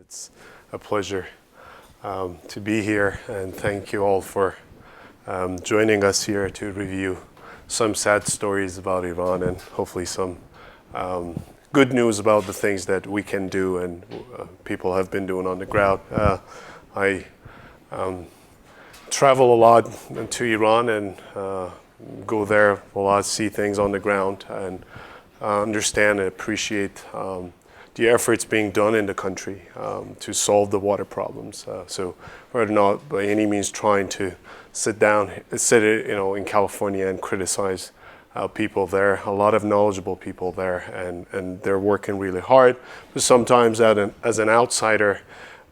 It's a pleasure to be here, and thank you all for joining us here to review some sad stories about Iran and hopefully some good news about the things that we can do and people have been doing on the ground. I travel a lot to Iran and go there a lot, see things on the ground, and understand and appreciate the efforts being done in the country to solve the water problems. So we're not by any means trying to sit in California and criticize people there. A lot of knowledgeable people there, and they're working really hard. But sometimes as an outsider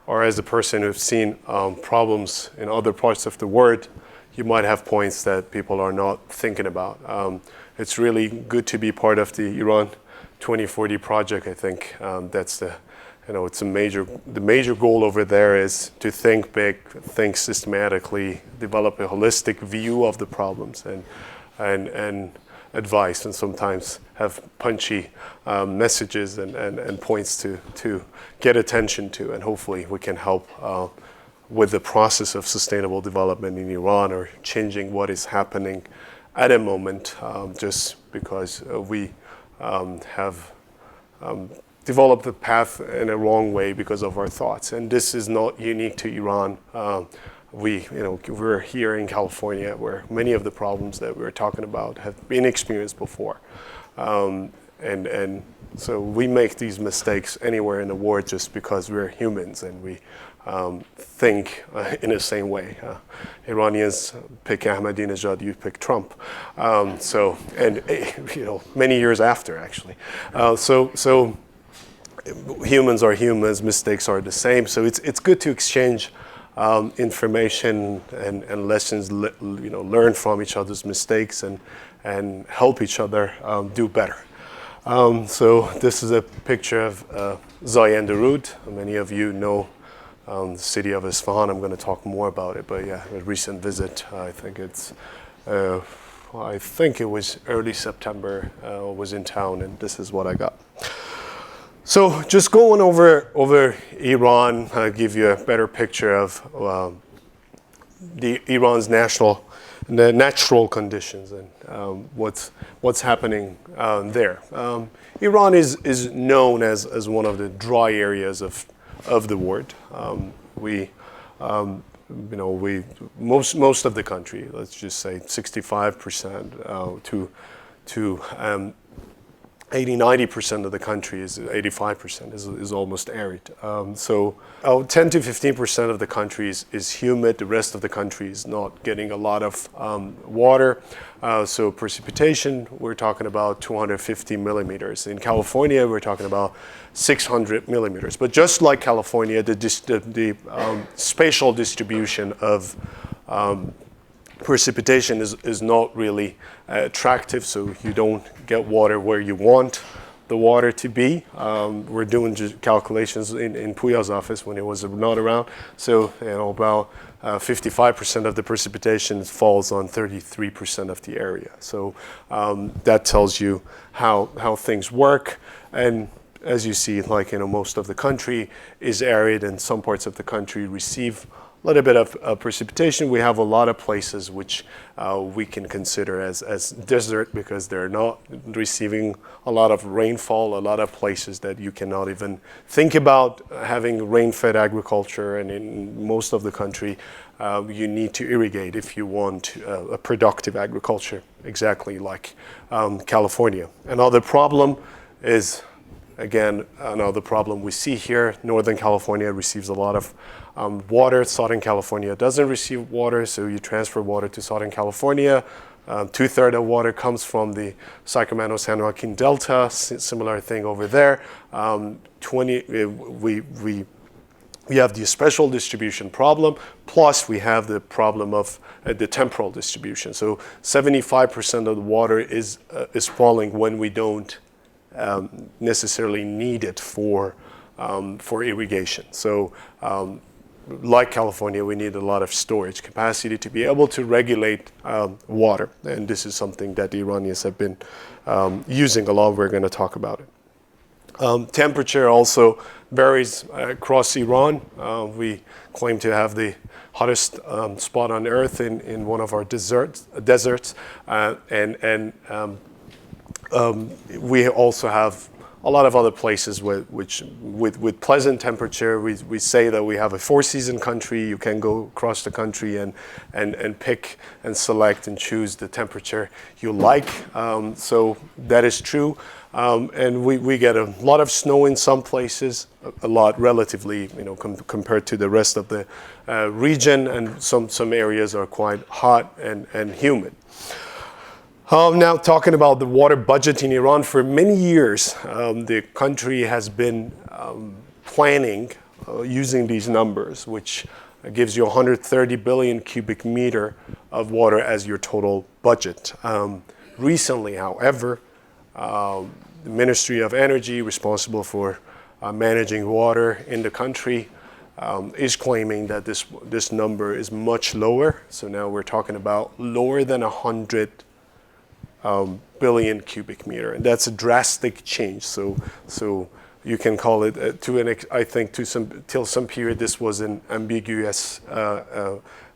or as a person who's seen problems in other parts of the world, you might have points that people are not thinking about. It's really good to be part of the Iran 2040 project. I think that's it's the major goal over there is to think big, think systematically, develop a holistic view of the problems, and advice, and sometimes have punchy messages and points to get attention to, and hopefully we can help with the process of sustainable development in Iran, or changing what is happening at a moment, just because we have developed the path in a wrong way because of our thoughts. And this is not unique to Iran. We're here in California, where many of the problems that we're talking about have been experienced before. And so we make these mistakes anywhere in the world just because we're humans and we think in the same way. Iranians pick Ahmadinejad, you pick Trump. Many years after, actually. So humans are humans, mistakes are the same. So it's good to exchange information and lessons, learn from each other's mistakes and help each other do better. So this is a picture of Zayandeh-Rud. Many of you know the city of Isfahan. I'm going to talk more about it, but yeah, a recent visit. I think it was early September. Was in town, and this is what I got. So just going over Iran, I'll give you a better picture of Iran's natural conditions and what's happening there. Iran is known as one of the dry areas of the world. Most of the country, let's just say 65% to 80-90% of the country 85% is almost arid. So 10 to 15% of the country is humid. The rest of the country is not getting a lot of water. So precipitation, we're talking about 250 millimeters. In California, we're talking about 600 millimeters. But just like California, the spatial distribution of precipitation is not really attractive, so you don't get water where you want the water to be. We're doing calculations in Puya's office when he was not around. So about 55% of the precipitation falls on 33% of the area. So that tells you how things work. And as you see, most of the country is arid, and some parts of the country receive a little bit of precipitation. We have a lot of places which we can consider as desert because they're not receiving a lot of rainfall, a lot of places that you cannot even think about having rain-fed agriculture. And in most of the country, you need to irrigate if you want a productive agriculture, exactly like California. Another problem we see here, Northern California receives a lot of water. Southern California doesn't receive water, so you transfer water to Southern California. 2/3 of water comes from the Sacramento-San Joaquin Delta. Similar thing over there. We have the special distribution problem, plus we have the problem of the temporal distribution. So 75% of the water is falling when we don't necessarily need it for irrigation. So like California, we need a lot of storage capacity to be able to regulate water. And this is something that the Iranians have been using a lot. We're going to talk about it. Temperature also varies across Iran. We claim to have the hottest spot on Earth in one of our deserts, and we also have a lot of other places with pleasant temperature. We say that we have a four-season country. You can go across the country and pick and select and choose the temperature you like. So that is true. And we get a lot of snow in some places, a lot relatively, compared to the rest of the region, and some areas are quite hot and humid. Now talking about the water budget in Iran, for many years, the country has been planning using these numbers, which gives you 130 billion cubic meter of water as your total budget. Recently, however, the Ministry of Energy, responsible for managing water in the country, is claiming that this number is much lower. So now we're talking about lower than 100 billion cubic meter, and that's a drastic change. So you can call it I think till some period this was an ambiguous.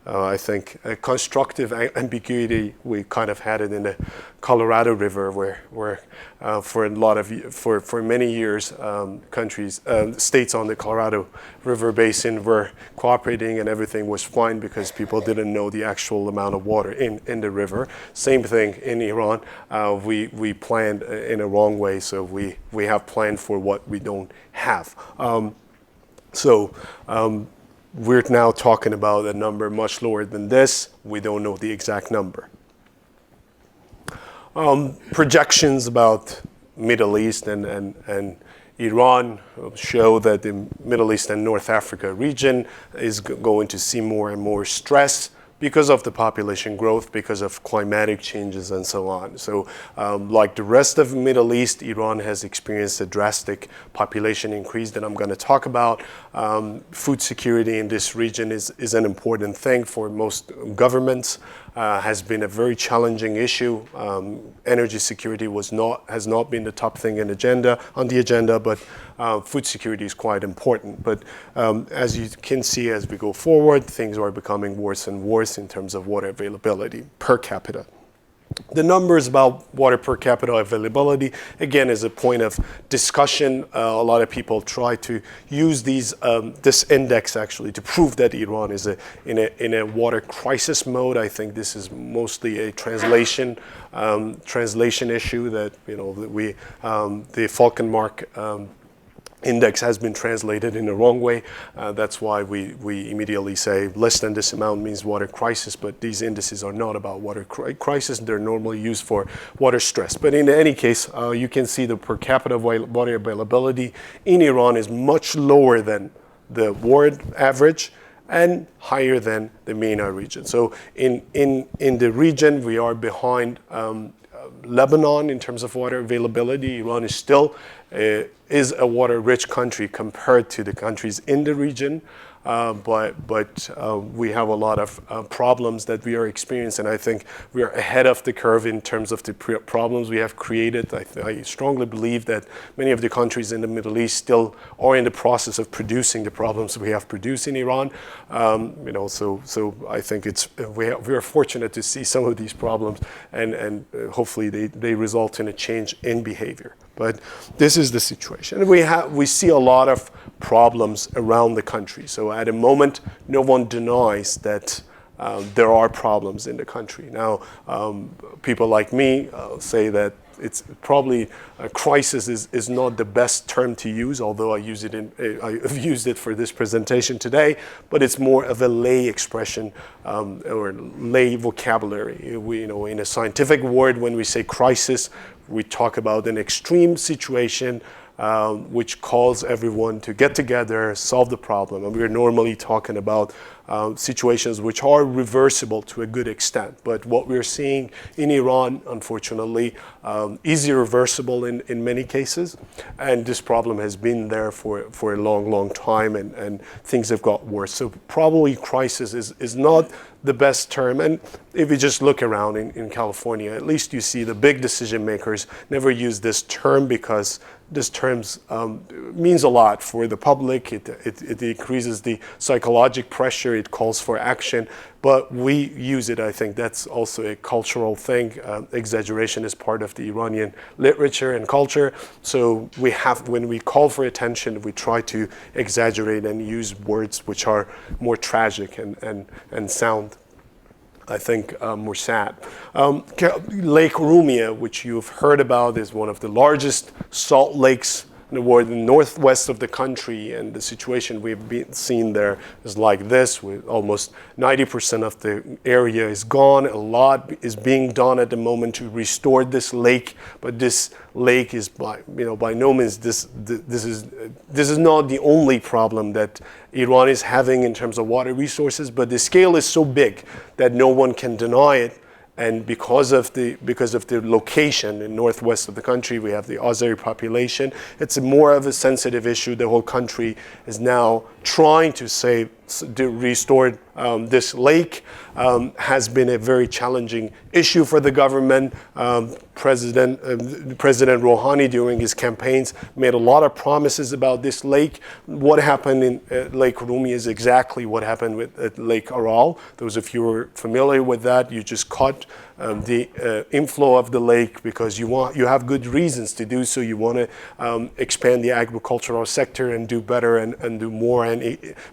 I think a constructive ambiguity. We kind of had it in the Colorado River, where for many years, states on the Colorado River basin were cooperating and everything was fine because people didn't know the actual amount of water in the river. Same thing in Iran. We planned in a wrong way, so we have planned for what we don't have. We're now talking about a number much lower than this. We don't know the exact number. Projections about Middle East and Iran show that the Middle East and North Africa region is going to see more and more stress because of the population growth, because of climatic changes and so on. So like the rest of the Middle East, Iran has experienced a drastic population increase that I'm going to talk about. Food security in this region is an important thing for most governments. Has been a very challenging issue. Energy security has not been the top thing on the agenda, but food security is quite important. But as you can see, as we go forward, things are becoming worse and worse in terms of water availability per capita. The numbers about water per capita availability, again, is a point of discussion. A lot of people try to use this index actually to prove that Iran is in a water crisis mode. I think this is mostly a translation issue that the Falcon Mark index has been translated in the wrong way. That's why we immediately say less than this amount means water crisis, but these indices are not about water crisis. They're normally used for water stress. But in any case, you can see the per capita water availability in Iran is much lower than the world average and higher than the MENA region. So in the region, we are behind Lebanon in terms of water availability. Iran is still is a water-rich country compared to the countries in the region, but we have a lot of problems that we are experiencing. I think we are ahead of the curve in terms of the problems we have created. I strongly believe that many of the countries in the Middle East still are in the process of producing the problems we have produced in Iran. So I think we are fortunate to see some of these problems, and hopefully they result in a change in behavior. But this is the situation. We see a lot of problems around the country. So at the moment, no one denies that there are problems in the country. Now, people like me say that it's probably a crisis is not the best term to use, although I've used it for this presentation today, but it's more of a lay expression or lay vocabulary. In a scientific word, when we say crisis, we talk about an extreme situation which calls everyone to get together, solve the problem. And we're normally talking about situations which are reversible to a good extent. But what we're seeing in Iran, unfortunately, is irreversible in many cases. And this problem has been there for a long, long time, and things have got worse. So probably crisis is not the best term. And if you just look around in California, at least you see the big decision makers never use this term, because this term means a lot for the public. It increases the psychological pressure. It calls for action. But we use it. I think that's also a cultural thing. Exaggeration is part of the Iranian literature and culture. So we have, when we call for attention, we try to exaggerate and use words which are more tragic and sound, I think, more sad. Lake Urumia, which you've heard about, is one of the largest salt lakes in the world, in the northwest of the country, and the situation we've seen there is like this, with almost 90% of the area is gone. A lot is being done at the moment to restore this lake, but this lake is by no means this is not the only problem that Iran is having in terms of water resources, but the scale is so big that no one can deny it. And because of the location in northwest of the country, we have the Azeri population. It's more of a sensitive issue. The whole country is now trying to restore this lake. Has been a very challenging issue for the government. President Rouhani, during his campaigns, made a lot of promises about this lake. What happened in Lake Urumia is exactly what happened with Lake Aral. Those of you who are familiar with that, you just cut the inflow of the lake because you have good reasons to do so. You want to expand the agricultural sector and do better and do more and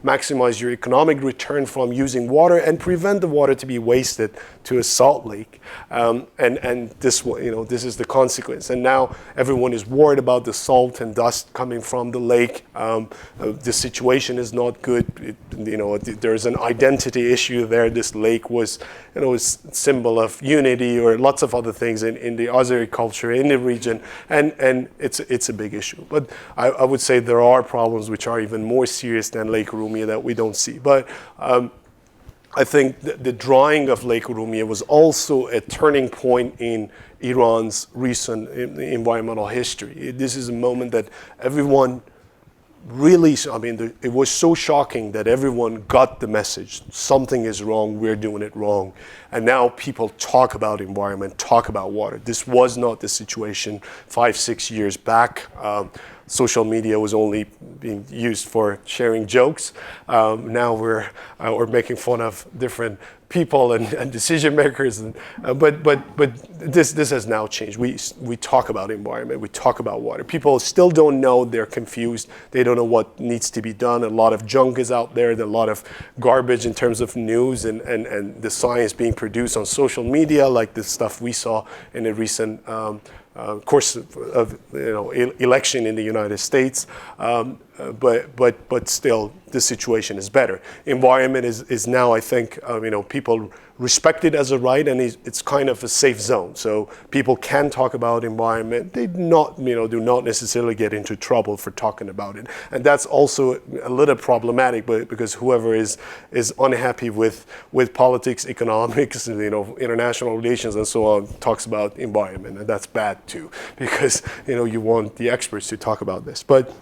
maximize your economic return from using water and prevent the water to be wasted to a salt lake. And this is the consequence. And now everyone is worried about the salt and dust coming from the lake. The situation is not good. There's an identity issue there. This lake was, a symbol of unity or lots of other things in the Azeri culture in the region, and it's a big issue. But I would say there are problems which are even more serious than Lake Urumia that we don't see. But I think the drying of Lake Urumia was also a turning point in Iran's recent environmental history. This is a moment that everyone really, it was so shocking that everyone got the message. Something is wrong, we're doing it wrong. And now people talk about environment, talk about water. This was not the situation 5-6 years back. Social media was only being used for sharing jokes. Now we're making fun of different people and decision makers, but this has now changed. We talk about environment, we talk about water. People still don't know, they're confused, they don't know what needs to be done. A lot of junk is out there, there's a lot of garbage in terms of news and the science being produced on social media, like the stuff we saw in a recent course of election in the United States, but still the situation is better. Environment is now, I think, people respect it as a right, and it's kind of a safe zone. So people can talk about environment. They do not necessarily get into trouble for talking about it, and that's also a little problematic. But because whoever is unhappy with politics, economics, international relations, and so on, talks about environment, and that's bad too, because you want the experts to talk about this. But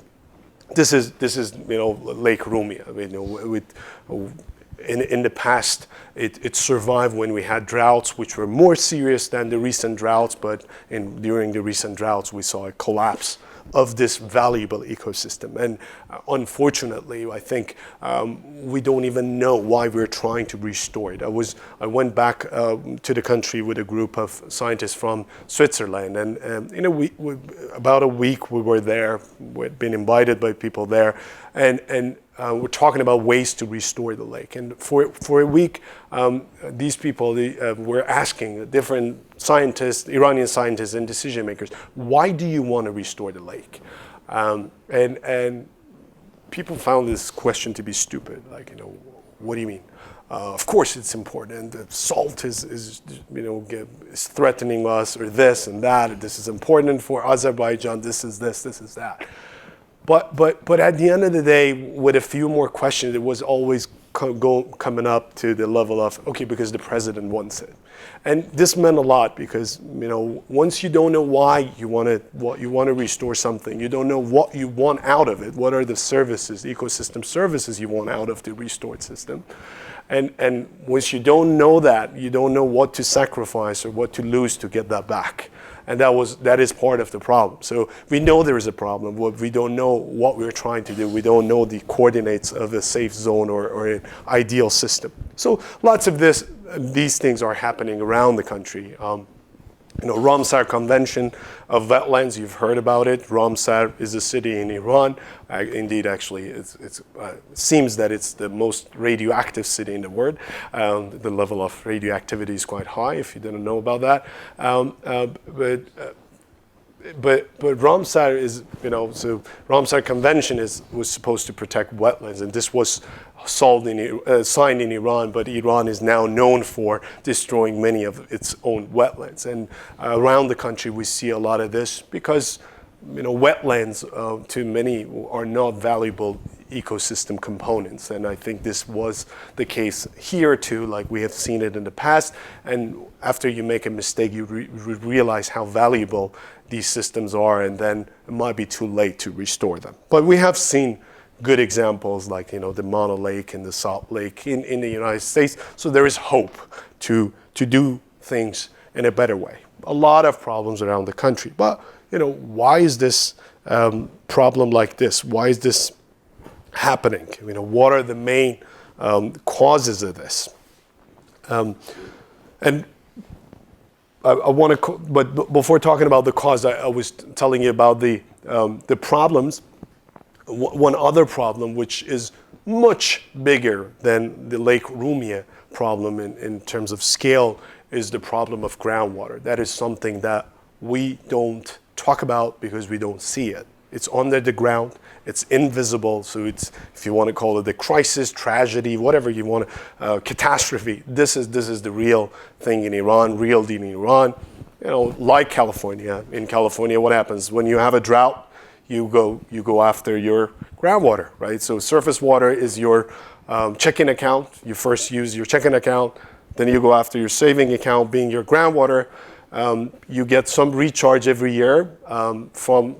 this is Lake Urumia. In the past, it survived when we had droughts, which were more serious than the recent droughts. But during the recent droughts, we saw a collapse of this valuable ecosystem. And unfortunately, I think we don't even know why we're trying to restore it. I went back to the country with a group of scientists from Switzerland, and about a week we were there. We'd been invited by people there, and we're talking about ways to restore the lake. And for a week, these people were asking different scientists, Iranian scientists and decision makers, why do you want to restore the lake? And people found this question to be stupid. Like, what do you mean? Of course it's important. The salt is threatening us, or this and that. This is important for Azerbaijan. This is this is that. But at the end of the day, with a few more questions, it was always coming up to the level of, okay, because the president wants it. And this meant a lot because, once you don't know why you want to restore something, you don't know what you want out of it, what are the services, ecosystem services you want out of the restored system. And once you don't know that, you don't know what to sacrifice or what to lose to get that back. And that is part of the problem. So we know there is a problem, but we don't know what we're trying to do. We don't know the coordinates of a safe zone or an ideal system. So lots of these things are happening around the country. Ramsar Convention of Wetlands, you've heard about it. Ramsar is a city in Iran. Indeed, actually, it seems that it's the most radioactive city in the world. The level of radioactivity is quite high, if you didn't know about that. But Ramsar is, so Ramsar Convention was supposed to protect wetlands, and this was signed in Iran, but Iran is now known for destroying many of its own wetlands. And around the country, we see a lot of this because, wetlands to many are not valuable ecosystem components. And I think this was the case here too, like we have seen it in the past. And after you make a mistake, you realize how valuable these systems are, and then it might be too late to restore them. But we have seen good examples like, the Mono Lake and the Salt Lake in the United States. So there is hope to do things in a better way. A lot of problems around the country. But, why is this problem like this? Why is this happening? What are the main causes of this? And I want to, but before talking about the cause, I was telling you about the problems. One other problem, which is much bigger than the Lake Rumia problem in terms of scale, is the problem of groundwater. That is something that we don't talk about because we don't see it. It's under the ground. It's invisible. So it's, if you want to call it the crisis, tragedy, whatever you want, catastrophe. This is the real thing in Iran, real deal in Iran. Like California. In California, what happens when you have a drought? You go after your groundwater, right? So surface water is your checking account. You first use your checking account, then you go after your saving account, being your groundwater. You get some recharge every year from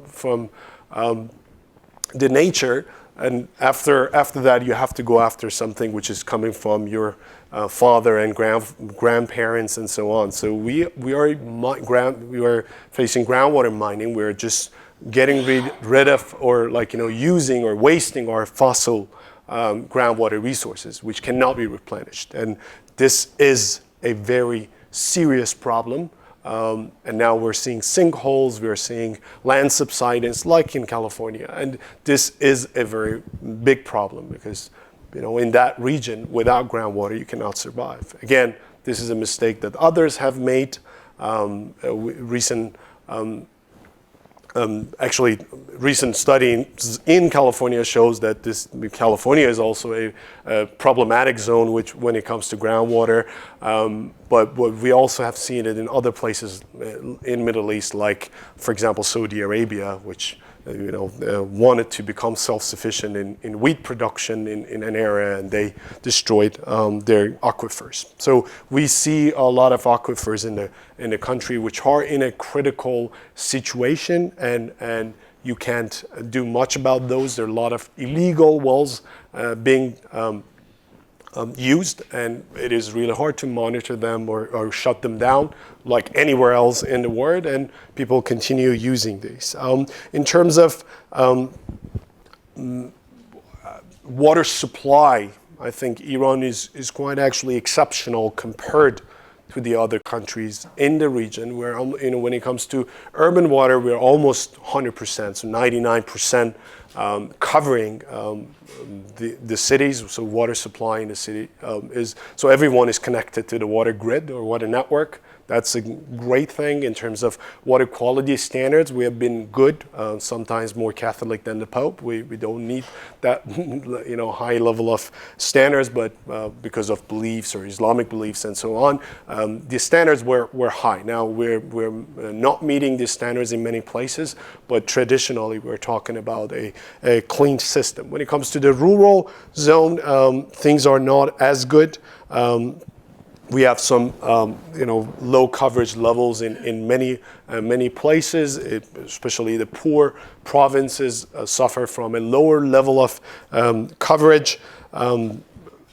the nature, and after that you have to go after something which is coming from your father and grandparents and so on. So we are facing groundwater mining. We're just getting rid of, or using or wasting our fossil groundwater resources, which cannot be replenished. And this is a very serious problem. And now we're seeing sinkholes, we're seeing land subsidence like in California. And this is a very big problem because, in that region, without groundwater, you cannot survive. Again, this is a mistake that others have made. Recent study in California shows that California is also a problematic zone when it comes to groundwater. But we also have seen it in other places in Middle East, like, for example, Saudi Arabia, which wanted to become self-sufficient in wheat production in an area, and they destroyed their aquifers. So we see a lot of aquifers in the country which are in a critical situation, and you can't do much about those. There are a lot of illegal wells being used, and it is really hard to monitor them or shut them down like anywhere else in the world, and people continue using these. In terms of water supply, I think Iran is quite actually exceptional compared to the other countries in the region, where when it comes to urban water, we're almost 100%, so 99% covering the cities. So water supply in the city so everyone is connected to the water grid or water network. That's a great thing in terms of water quality standards. We have been good, sometimes more Catholic than the Pope. We don't need that high level of standards, but because of beliefs or Islamic beliefs and so on, the standards were high. Now we're not meeting these standards in many places, but traditionally we're talking about a clean system. When it comes to the rural zone, things are not as good. We have some, low coverage levels in many places, especially the poor provinces suffer from a lower level of coverage. Urban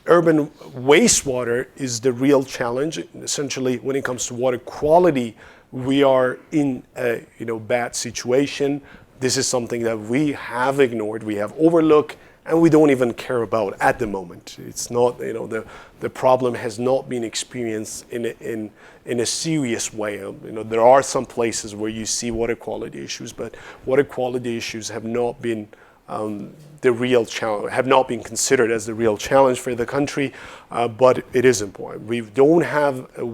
wastewater is the real challenge. Essentially, when it comes to water quality, we are in a bad situation. This is something that we have ignored, we have overlooked, and we don't even care about at the moment. It's not, the problem has not been experienced in a serious way. There are some places where you see water quality issues, but water quality issues have not been the real challenge, have not been considered as the real challenge for the country, but it is important. We don't have a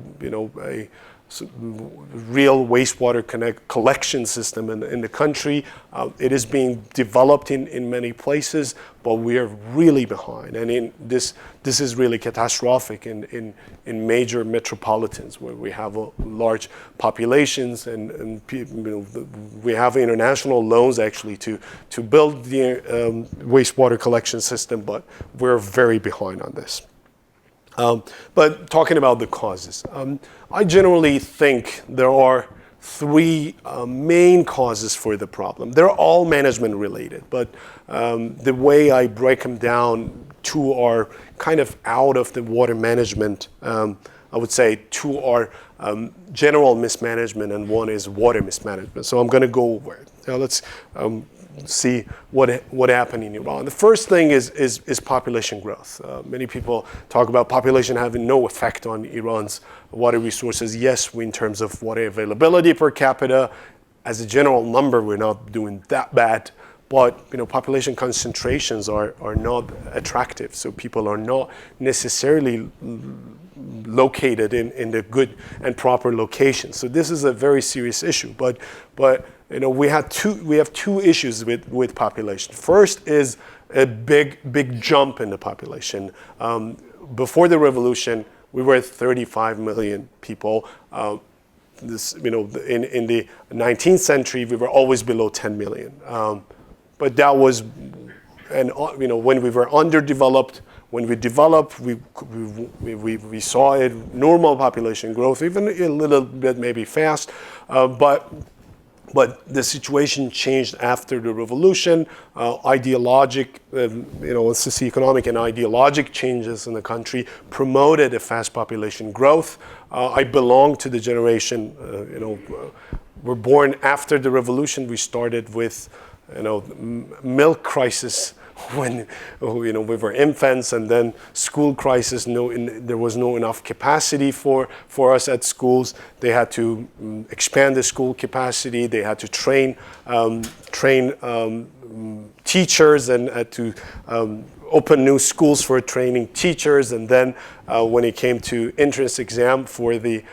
real wastewater collection system in the country. It is being developed in many places, but we are really behind. And this is really catastrophic in major metropolitans where we have large populations and we have international loans actually to build the wastewater collection system, but we're very behind on this. But talking about the causes, I generally think there are three main causes for the problem. They're all management related, but the way I break them down, two are kind of out of the water management. I would say two are general mismanagement and one is water mismanagement. So I'm going to go over it. Now let's see what happened in Iran. The first thing is population growth. Many people talk about population having no effect on Iran's water resources. Yes, in terms of water availability per capita, as a general number, we're not doing that bad. But population concentrations are not attractive. So people are not necessarily located in the good and proper location. So this is a very serious issue. But we have two issues with population. First is a big jump in the population. Before the revolution, we were at 35 million people. In the 19th century, we were always below 10 million. But that was, when we were underdeveloped, when we developed, we saw a normal population growth, even a little bit maybe fast, but the situation changed after the revolution. Socioeconomic and ideologic changes in the country promoted a fast population growth. I belong to the generation, we're born after the revolution. We started with milk crisis when we were infants, and then school crisis. There was no enough capacity for us at schools. They had to expand the school capacity. They had to train teachers and had to open new schools for training teachers. And then when it came to entrance exam for the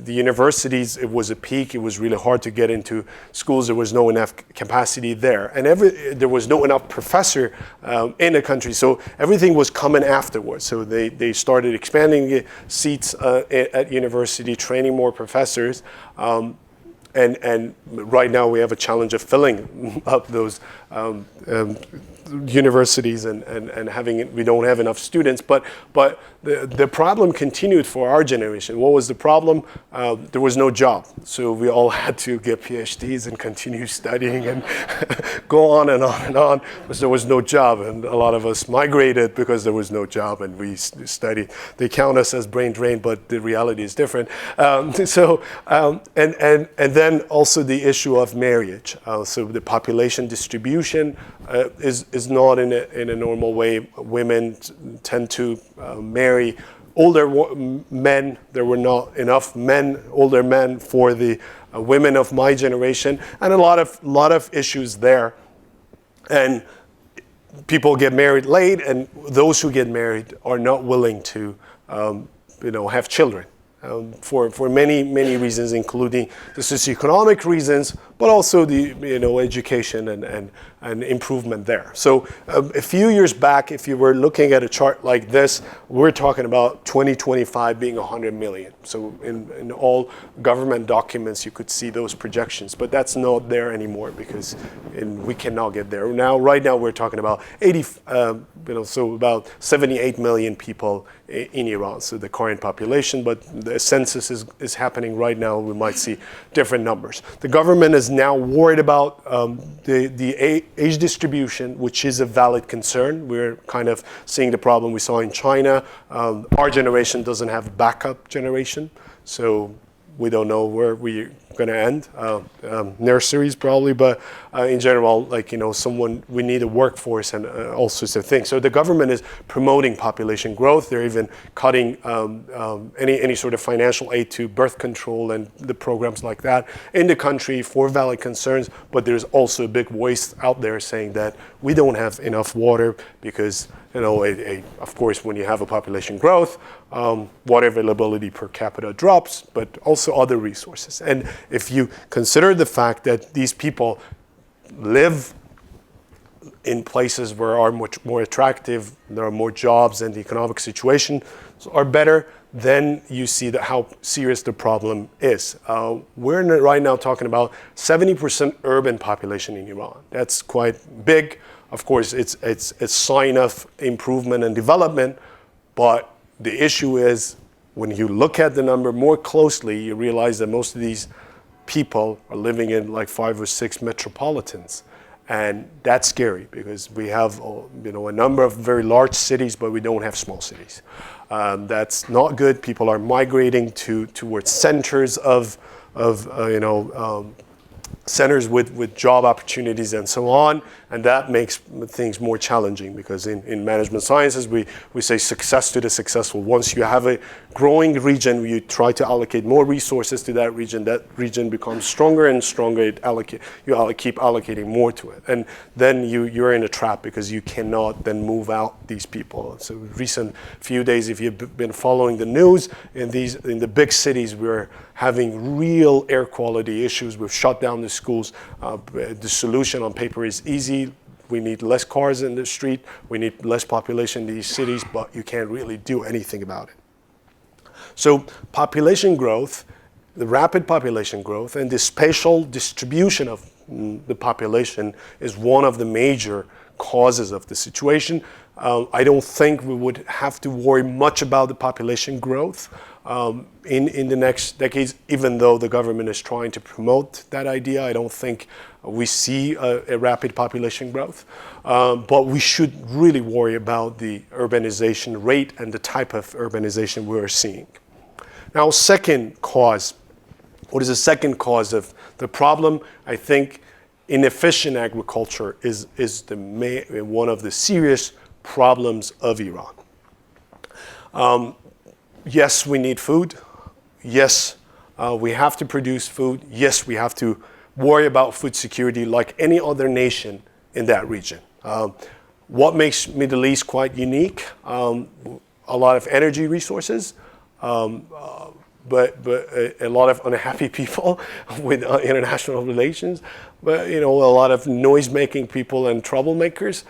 universities, it was a peak. It was really hard to get into schools. There was no enough capacity there. And there was no enough professor in the country. So everything was coming afterwards. So they started expanding seats at university, training more professors. And right now we have a challenge of filling up those universities and we don't have enough students. But the problem continued for our generation. What was the problem? There was no job. So we all had to get PhDs and continue studying and go on and on and on because there was no job. And a lot of us migrated because there was no job and we studied. They count us as brain drained, but the reality is different. And then also the issue of marriage. So the population distribution is not in a normal way. Women tend to marry older men. There were not enough older men for the women of my generation, and a lot of issues there. And people get married late, and those who get married are not willing to have children. for many reasons, including the socioeconomic reasons, but also the education and improvement there. So a few years back, if you were looking at a chart like this, we're talking about 2025 being 100 million. So in all government documents, you could see those projections, but that's not there anymore because we cannot get there. Right now, we're talking about so about 78 million people in Iran, so the current population, but the census is happening right now. We might see different numbers. The government is now worried about the age distribution, which is a valid concern. We're kind of seeing the problem we saw in China. Our generation doesn't have backup generation, so we don't know where we're going to end. Nurseries probably, but in general, we need a workforce and all sorts of things. So the government is promoting population growth. They're even cutting any sort of financial aid to birth control and the programs like that in the country for valid concerns. But there's also a big voice out there saying that we don't have enough water because of course, when you have a population growth, water availability per capita drops, but also other resources. And if you consider the fact that these people live in places where are much more attractive, there are more jobs, and the economic situation are better, then you see how serious the problem is. We're right now talking about 70% urban population in Iran. That's quite big. Of course, it's a sign of improvement and development, but the issue is when you look at the number more closely, you realize that most of these people are living in like 5 or 6 metropolitans. And that's scary because we have a number of very large cities, but we don't have small cities. That's not good. People are migrating towards centers of centers with job opportunities and so on, and that makes things more challenging because in management sciences we say success to the successful. Once you have a growing region, you try to allocate more resources to that region becomes stronger and stronger, you keep allocating more to it. And then you're in a trap because you cannot then move out these people. So recent few days, if you've been following the news, in the big cities, we're having real air quality issues. We've shut down the schools. The solution on paper is easy. We need less cars in the street. We need less population in these cities, but you can't really do anything about it. So population growth, the rapid population growth, and the spatial distribution of the population is one of the major causes of the situation. I don't think we would have to worry much about the population growth in the next decades, even though the government is trying to promote that idea. I don't think we see a rapid population growth, but we should really worry about the urbanization rate and the type of urbanization we're seeing. Now, second cause. What is the second cause of the problem? I think inefficient agriculture is one of the serious problems of Iran. Yes, we need food. Yes, we have to produce food. Yes, we have to worry about food security like any other nation in that region. What makes Middle East quite unique? A lot of energy resources, but a lot of unhappy people with international relations, but a lot of noise-making people and troublemakers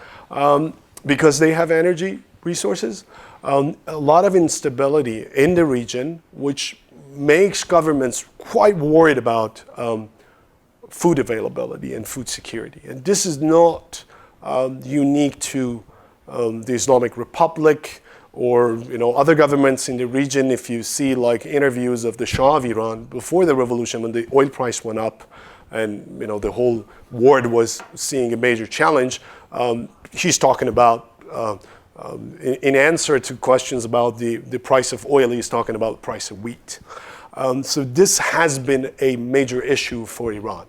because they have energy resources. A lot of instability in the region, which makes governments quite worried about food availability and food security. And this is not unique to the Islamic Republic or other governments in the region. If you see like interviews of the Shah of Iran before the revolution, when the oil price went up and the whole world was seeing a major challenge, he's talking about in answer to questions about the price of oil, he's talking about the price of wheat. So this has been a major issue for Iran.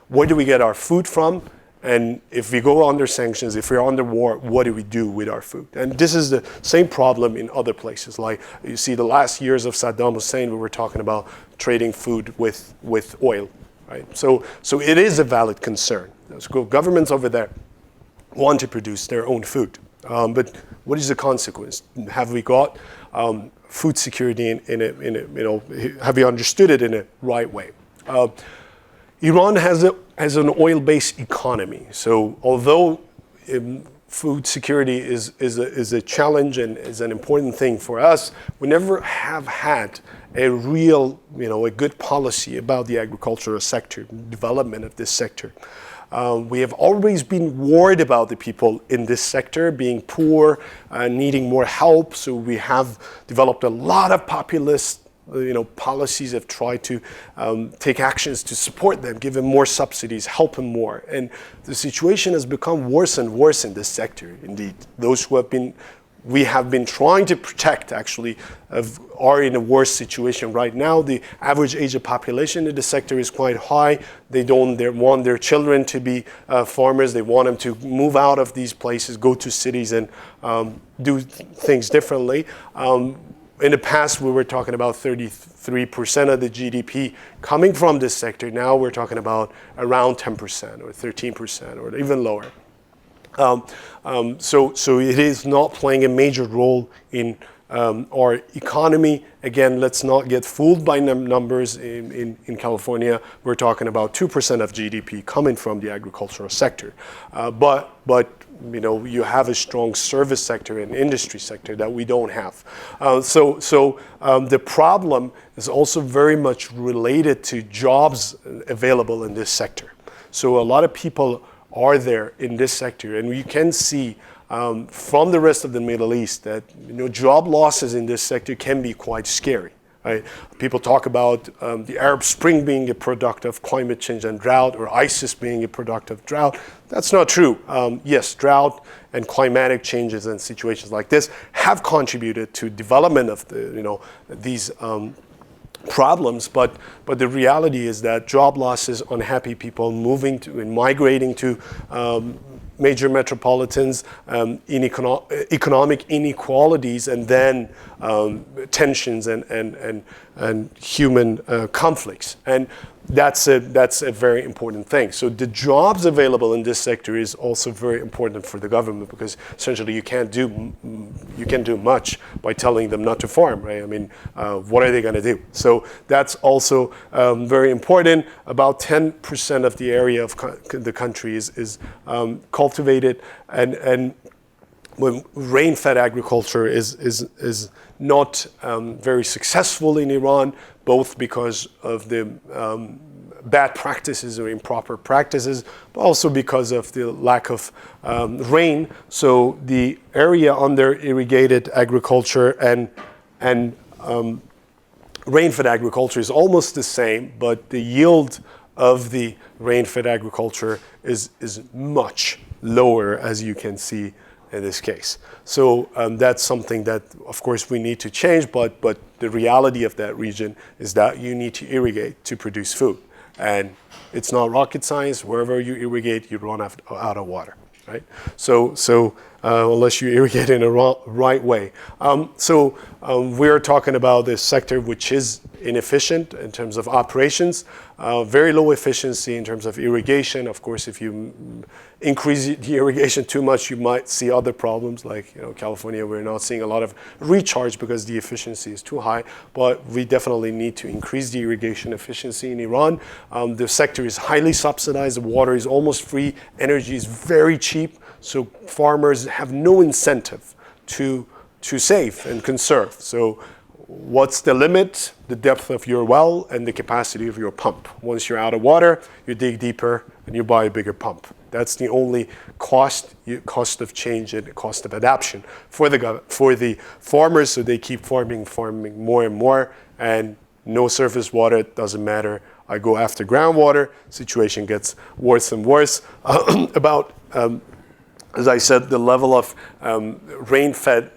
Where do we get our food from? And if we go under sanctions, if we're under war, what do we do with our food? And this is the same problem in other places. Like you see the last years of Saddam Hussein, we were talking about trading food with oil, right? So it is a valid concern. So governments over there want to produce their own food. But What is the consequence? Have we got food security have we understood it in a right way? Iran has an oil-based economy. So although food security is a challenge and is an important thing for us, we never have had a real, a good policy about the agricultural sector, development of this sector. We have always been worried about the people in this sector being poor, needing more help. So we have developed a lot of populist policies, have tried to take actions to support them, give them more subsidies, help them more. And the situation has become worse and worse in this sector. Indeed, those who we have been trying to protect actually are in a worse situation right now. The average age of population in the sector is quite high. They want their children to be farmers. They want them to move out of these places, go to cities and do things differently. In the past, we were talking about 33% of the GDP coming from this sector. Now we're talking about around 10% or 13% or even lower. So it is not playing a major role in our economy. Again, let's not get fooled by numbers. In California, we're talking about 2% of GDP coming from the agricultural sector. But you have a strong service sector and industry sector that we don't have. So the problem is also very much related to jobs available in this sector. So a lot of people are there in this sector, and you can see from the rest of the Middle East that job losses in this sector can be quite scary. Right? People talk about the Arab Spring being a product of climate change and drought, or ISIS being a product of drought. That's not true. Yes, drought and climatic changes and situations like this have contributed to development of these problems, but the reality is that job losses, unhappy people moving to and migrating to major metropolitans, in economic inequalities, and then tensions and human conflicts. And that's a very important thing. So the jobs available in this sector is also very important for the government, because essentially you can't do much by telling them not to farm, right? I mean, what are they going to do? So that's also very important. About 10% of the area of the country is cultivated, and when rain-fed agriculture is not very successful in Iran, both because of the bad practices or improper practices, but also because of the lack of rain. So the area under irrigated agriculture and rain-fed agriculture is almost the same, but the yield of the rain-fed agriculture is much lower, as you can see in this case. So that's something that, of course, we need to change, but the reality of that region is that you need to irrigate to produce food. And it's not rocket science. Wherever you irrigate, you run out of water, right? So unless you irrigate in a right way. We're talking about this sector which is inefficient in terms of operations, very low efficiency in terms of irrigation. Of course, if you increase the irrigation too much, you might see other problems, like California. We're not seeing a lot of recharge because the efficiency is too high, but we definitely need to increase the irrigation efficiency in Iran. The sector is highly subsidized. The water is almost free. Energy is very cheap, so farmers have no incentive to save and conserve. So what's the limit? The depth of your well and the capacity of your pump. Once you're out of water, you dig deeper and you buy a bigger pump. That's the only cost of change and cost of adaptation for the farmers. So they keep farming more and more, and no surface water, it doesn't matter. I go after groundwater, situation gets worse and worse. As I said, the level of rain-fed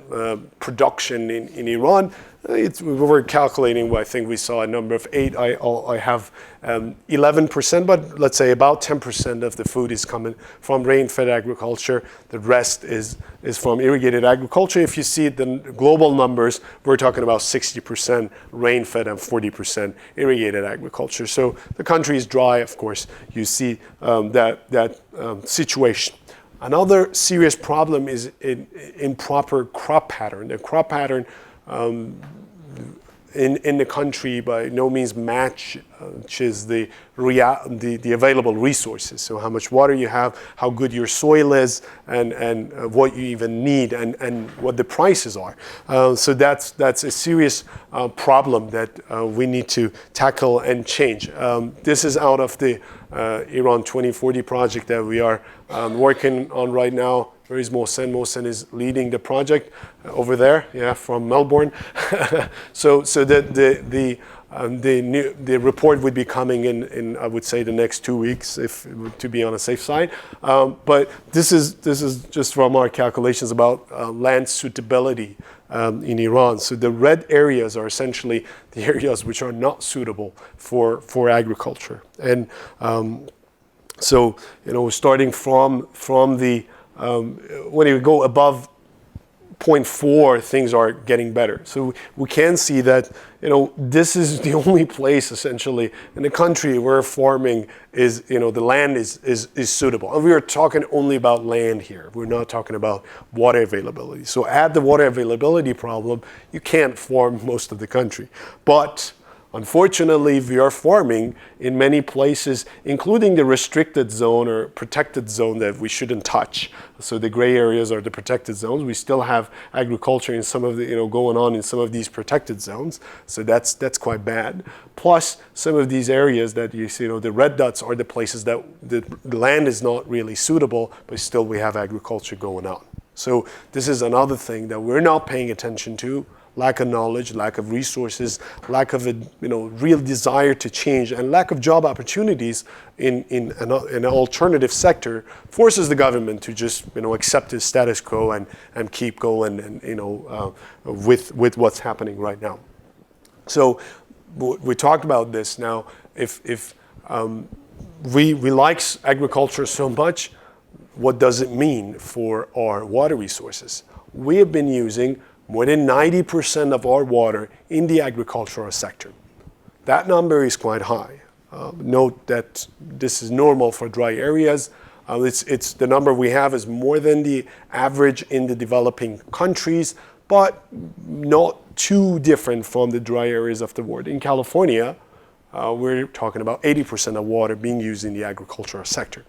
production in Iran, we were calculating, I think we saw a number of 8. I have 11%, but let's say about 10% of the food is coming from rain-fed agriculture. The rest is from irrigated agriculture. If you see the global numbers, we're talking about 60% rain-fed and 40% irrigated agriculture. So the country is dry, of course. You see that situation. Another serious problem is improper crop pattern. The crop pattern in the country by no means matches the available resources. So how much water you have, how good your soil is, and what you even need, and what the prices are. So that's a serious problem that we need to tackle and change. This is out of the Iran 2040 project that we are working on right now. Where is Mohsen? Mohsen is leading the project over there, from Melbourne. so the report would be coming in I would say the next 2 weeks, if to be on a safe side. But this is just from our calculations about land suitability in Iran. So the red areas are essentially the areas which are not suitable for agriculture. And so starting from the when you go above 0.4, things are getting better. So we can see that this is the only place essentially in the country where farming is, the land is suitable. And we are talking only about land here. We're not talking about water availability. So add the water availability problem, you can't farm most of the country. But unfortunately, we are farming in many places, including the restricted zone or protected zone that we shouldn't touch. So the gray areas are the protected zones. We still have agriculture in some of the, going on in some of these protected zones. So that's quite bad. Plus, some of these areas that you see, the red dots are the places that the land is not really suitable, but still we have agriculture going on. So this is another thing that we're not paying attention to. Lack of knowledge, lack of resources, lack of a real desire to change, and lack of job opportunities in an alternative sector forces the government to just accept the status quo and keep going and with what's happening right now. So we talked about this now. If we like agriculture so much, what does it mean for our water resources? We have been using more than 90% of our water in the agricultural sector. That number is quite high. Note that this is normal for dry areas. It's the number we have is more than the average in the developing countries, but not too different from the dry areas of the world. In California, we're talking about 80% of water being used in the agricultural sector.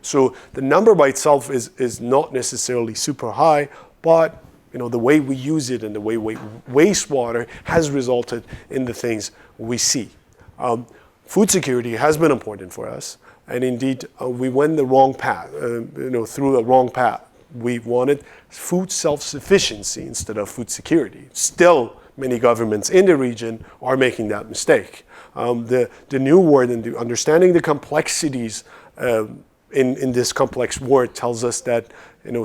So the number by itself is not necessarily super high, but the way we use it and the way we waste water has resulted in the things we see. Food security has been important for us, and indeed we went the wrong path, through a wrong path. We wanted food self-sufficiency instead of food security. Still, many governments in the region are making that mistake. The new world and the understanding the complexities in this complex world tells us that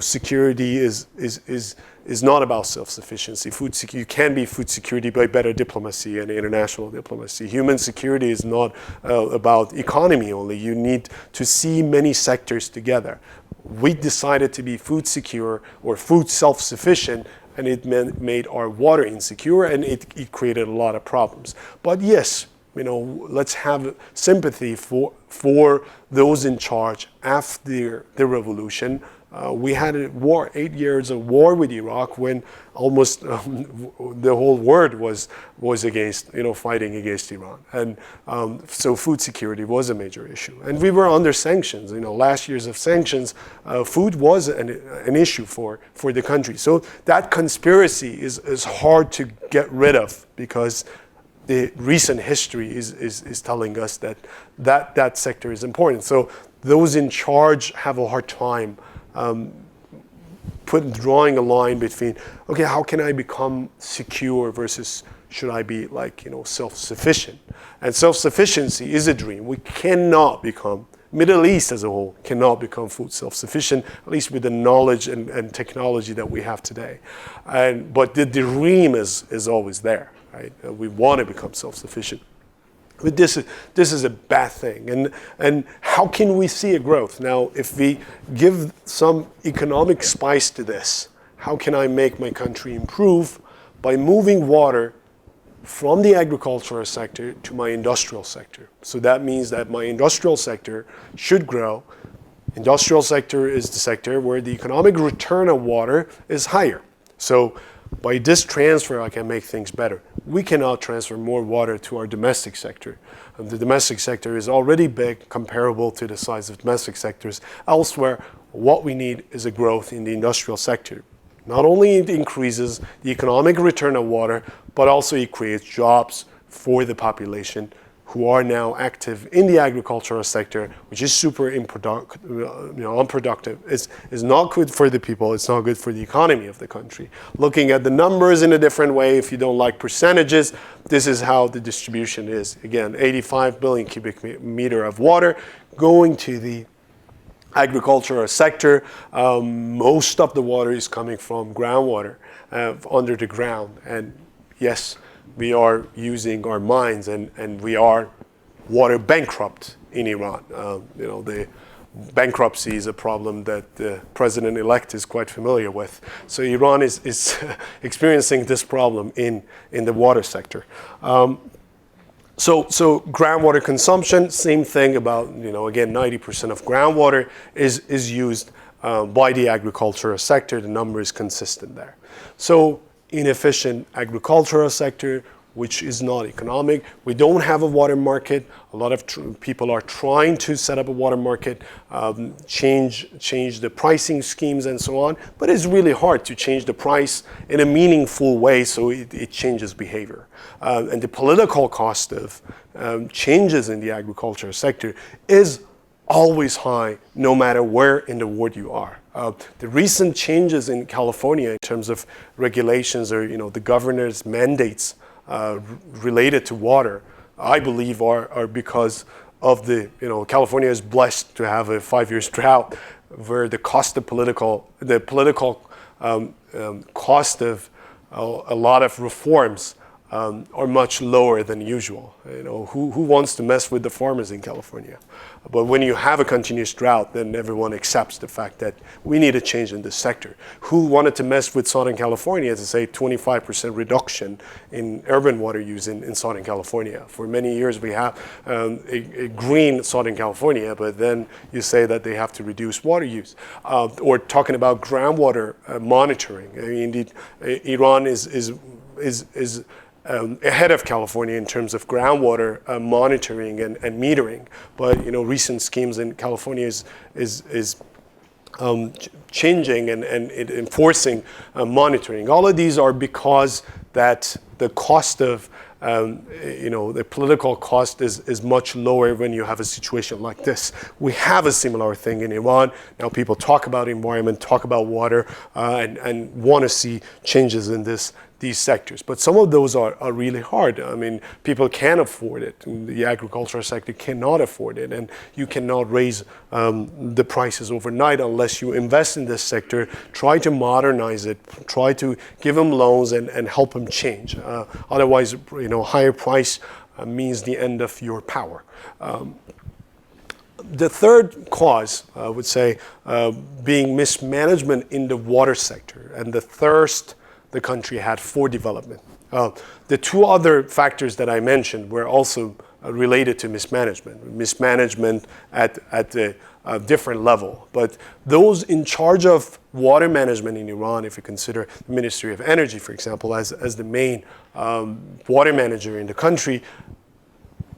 security is not about self-sufficiency. You can be food security by better diplomacy and international diplomacy. Human security is not about economy only. You need to see many sectors together. We decided to be food secure or food self-sufficient, and it made our water insecure, and it created a lot of problems. But yes, let's have sympathy for those in charge after the revolution. We had a war, 8 years of war with Iraq, when almost the whole world was against, fighting against Iran. And so food security was a major issue. And we were under sanctions. Last years of sanctions, food was an issue for the country. So that conspiracy is hard to get rid of, because the recent history is telling us that sector is important. So those in charge have a hard time drawing a line between, okay, how can I become secure versus should I be self-sufficient? And self-sufficiency is a dream. We cannot become, Middle East as a whole cannot become food self-sufficient, at least with the knowledge and technology that we have today. But the dream is always there, right? We want to become self-sufficient. But this is a bad thing. And how can we see a growth? Now, if we give some economic spice to this, how can I make my country improve? By moving water from the agricultural sector to my industrial sector. So that means that my industrial sector should grow. Industrial sector is the sector where the economic return of water is higher. So by this transfer, I can make things better. We cannot transfer more water to our domestic sector. The domestic sector is already big, comparable to the size of domestic sectors elsewhere. What we need is a growth in the industrial sector. Not only it increases the economic return of water, but also it creates jobs for the population who are now active in the agricultural sector, which is super unproductive. It's not good for the people. It's not good for the economy of the country. Looking at the numbers in a different way, if you don't like percentages, this is how the distribution is. Again, 85 billion cubic meter of water going to the agricultural sector. Most of the water is coming from groundwater under the ground. And yes, we are using our mines, and we are water bankrupt in Iran. The bankruptcy is a problem that the president-elect is quite familiar with. So Iran is experiencing this problem in the water sector. So groundwater consumption, same thing about, again, 90% of groundwater is used by the agricultural sector. The number is consistent there. So inefficient agricultural sector, which is not economic. We don't have a water market. A lot of people are trying to set up a water market, change the pricing schemes and so on, but it's really hard to change the price in a meaningful way so it changes behavior. And the political cost of changes in the agricultural sector is always high, no matter where in the world you are. The recent changes in California in terms of regulations or the governor's mandates related to water, I believe are because of California is blessed to have a 5-year drought where the political cost of a lot of reforms are much lower than usual. Who wants to mess with the farmers in California? But when you have a continuous drought, then everyone accepts the fact that we need a change in this sector. Who wanted to mess with Southern California to say 25% reduction in urban water use in Southern California? For many years we have a green Southern California, but then you say that they have to reduce water use. Or talking about groundwater monitoring. I mean, indeed, Iran is ahead of California in terms of groundwater monitoring and metering, but recent schemes in California is changing and enforcing monitoring. All of these are because that the cost of the political cost is much lower when you have a situation like this. We have a similar thing in Iran. Now people talk about environment, talk about water, and want to see changes in these sectors. But some of those are really hard. I mean, people can't afford it. The agricultural sector cannot afford it, and you cannot raise the prices overnight unless you invest in this sector, try to modernize it, try to give them loans and help them change. Otherwise, higher price means the end of your power. The third cause, I would say, being mismanagement in the water sector and the thirst the country had for development. The two other factors that I mentioned were also related to mismanagement at a different level. But those in charge of water management in Iran, if you consider the Ministry of Energy, for example, as the main water manager in the country,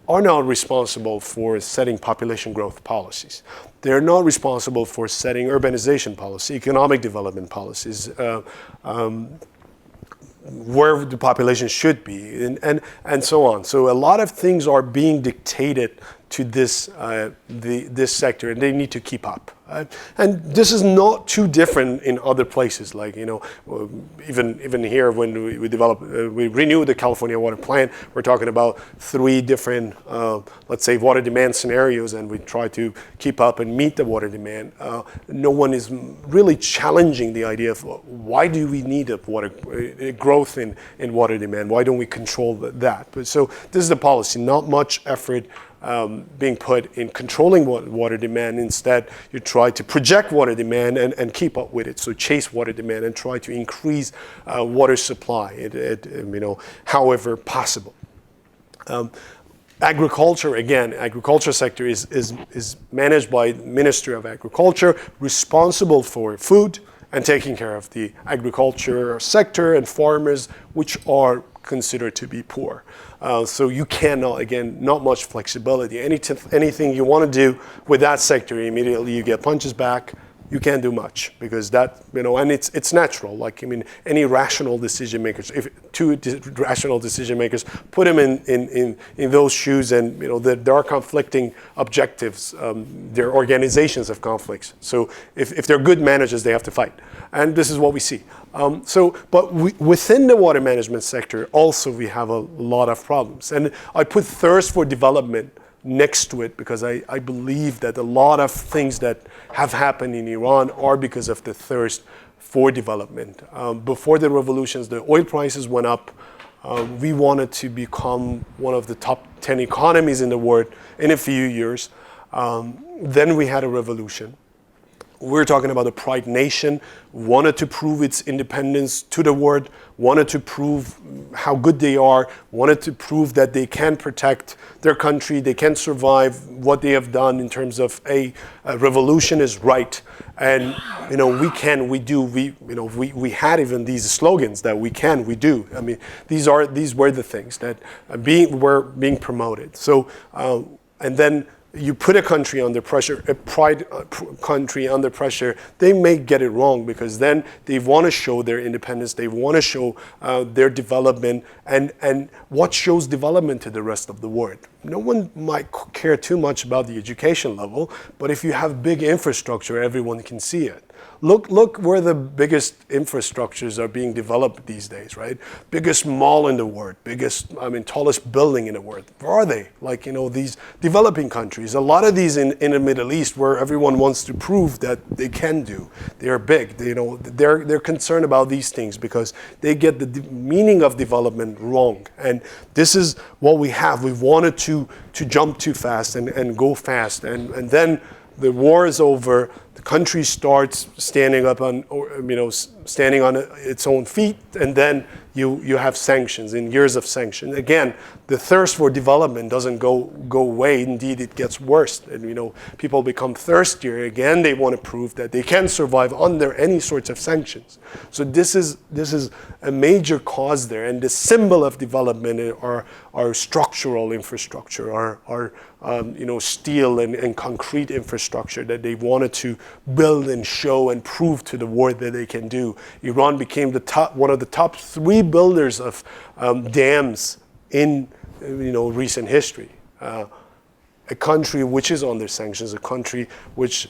are not responsible for setting population growth policies. They're not responsible for setting urbanization policy, economic development policies, where the population should be, and so on. So a lot of things are being dictated to this sector, and they need to keep up. And this is not too different in other places, like even here when we renew the California Water Plan, we're talking about 3 different, let's say, water demand scenarios, and we try to keep up and meet the water demand. No one is really challenging the idea of why do we need a growth in water demand? Why don't we control that? But so this is the policy. Not much effort being put in controlling water demand. Instead, you try to project water demand and keep up with it. So chase water demand and try to increase water supply, however possible. Agriculture, again, agriculture sector is managed by Ministry of Agriculture, responsible for food and taking care of the agriculture sector and farmers, which are considered to be poor. So you cannot, again, not much flexibility. Anything you want to do with that sector, immediately you get punches back. You can't do much because that, and it's natural. Like, I mean, any rational decision makers, if rational decision makers, put them in those shoes, and there are conflicting objectives. Their organizations have conflicts. So if they're good managers, they have to fight, and this is what we see. But within the water management sector, also we have a lot of problems, and I put thirst for development next to it because I believe that a lot of things that have happened in Iran are because of the thirst for development. Before the revolutions, the oil prices went up. We wanted to become one of the top 10 economies in the world in a few years. Then we had a revolution. We're talking about a pride nation, wanted to prove its independence to the world, wanted to prove how good they are, wanted to prove that they can protect their country, they can survive what they have done in terms of a revolution is right. And we had even these slogans that we can, we do. I mean, these were the things that were being promoted. So, and then you put a country under pressure, a country under pressure, they may get it wrong because then they want to show their independence, they want to show their development, and what shows development to the rest of the world? No one might care too much about the education level, but if you have big infrastructure, everyone can see it. Look where the biggest infrastructures are being developed these days, right? Biggest mall in the world, tallest building in the world. Where are they? Like, these developing countries. A lot of these in the Middle East where everyone wants to prove that they can do. They are big. They're concerned about these things because they get the meaning of development wrong. And this is what we have. We wanted to jump too fast and go fast. And then the war is over. The country starts standing on its own feet, and then you have sanctions and years of sanctions. Again, the thirst for development doesn't go away. Indeed, it gets worse. And people become thirstier. Again, they want to prove that they can survive under any sorts of sanctions. So this is a major cause there. And the symbol of development are structural infrastructure, our steel and concrete infrastructure that they wanted to build and show and prove to the world that they can do. Iran became one of the top 3 builders of dams in recent history. A country which is under sanctions, a country which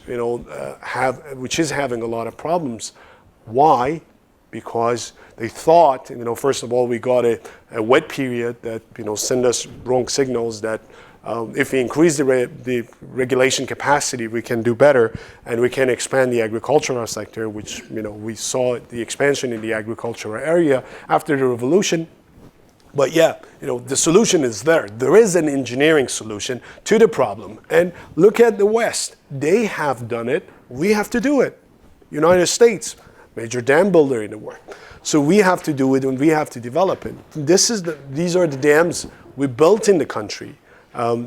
is having a lot of problems. Why? Because they thought, first of all, we got a wet period that sent us wrong signals that if we increase the regulation capacity, we can do better, and we can expand the agricultural sector, which we saw the expansion in the agricultural area after the revolution. But yeah, the solution is there. There is an engineering solution to the problem. And look at the West. They have done it. We have to do it. United States, major dam builder in the world. So we have to do it, and we have to develop it. These are the dams we built in the country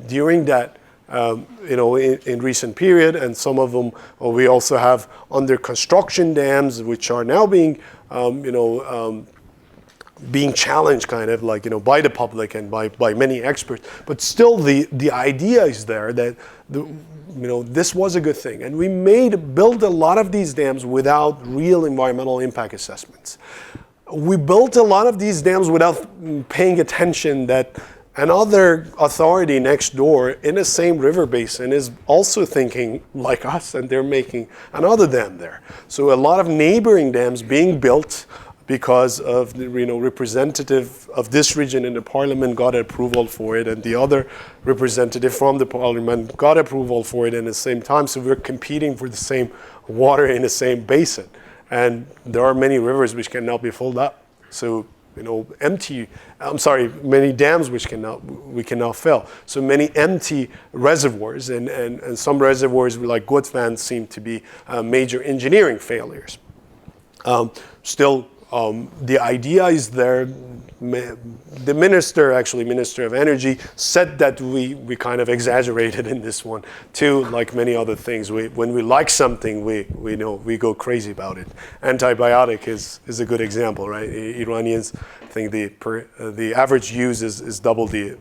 during that, in recent period, and some of them we also have under construction dams, which are now being challenged kind of like, by the public and by many experts. But still the idea is there that this was a good thing. And we built a lot of these dams without real environmental impact assessments. We built a lot of these dams without paying attention that another authority next door in the same river basin is also thinking like us, and they're making another dam there. So a lot of neighboring dams being built because of the representative of this region in the parliament got approval for it, and the other representative from the parliament got approval for it at the same time. So we're competing for the same water in the same basin, and there are many rivers which cannot be filled up. So many dams which we cannot fill. So many empty reservoirs, and some reservoirs like Gutvan seem to be major engineering failures. Still, The idea is there. The Minister of Energy, said that we kind of exaggerated in this one too, like many other things. When we like something, we go crazy about it. Antibiotic is a good example, right? Iranians think the average use is double the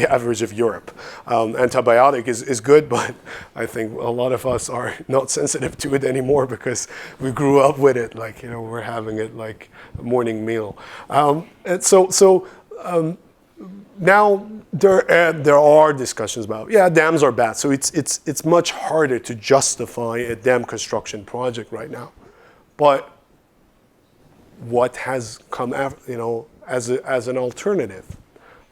average of Europe. Antibiotic is good, but I think a lot of us are not sensitive to it anymore because we grew up with it. Like, we're having it like a morning meal. And so now there are discussions about, dams are bad. So it's much harder to justify a dam construction project right now. But what has come after, as an alternative?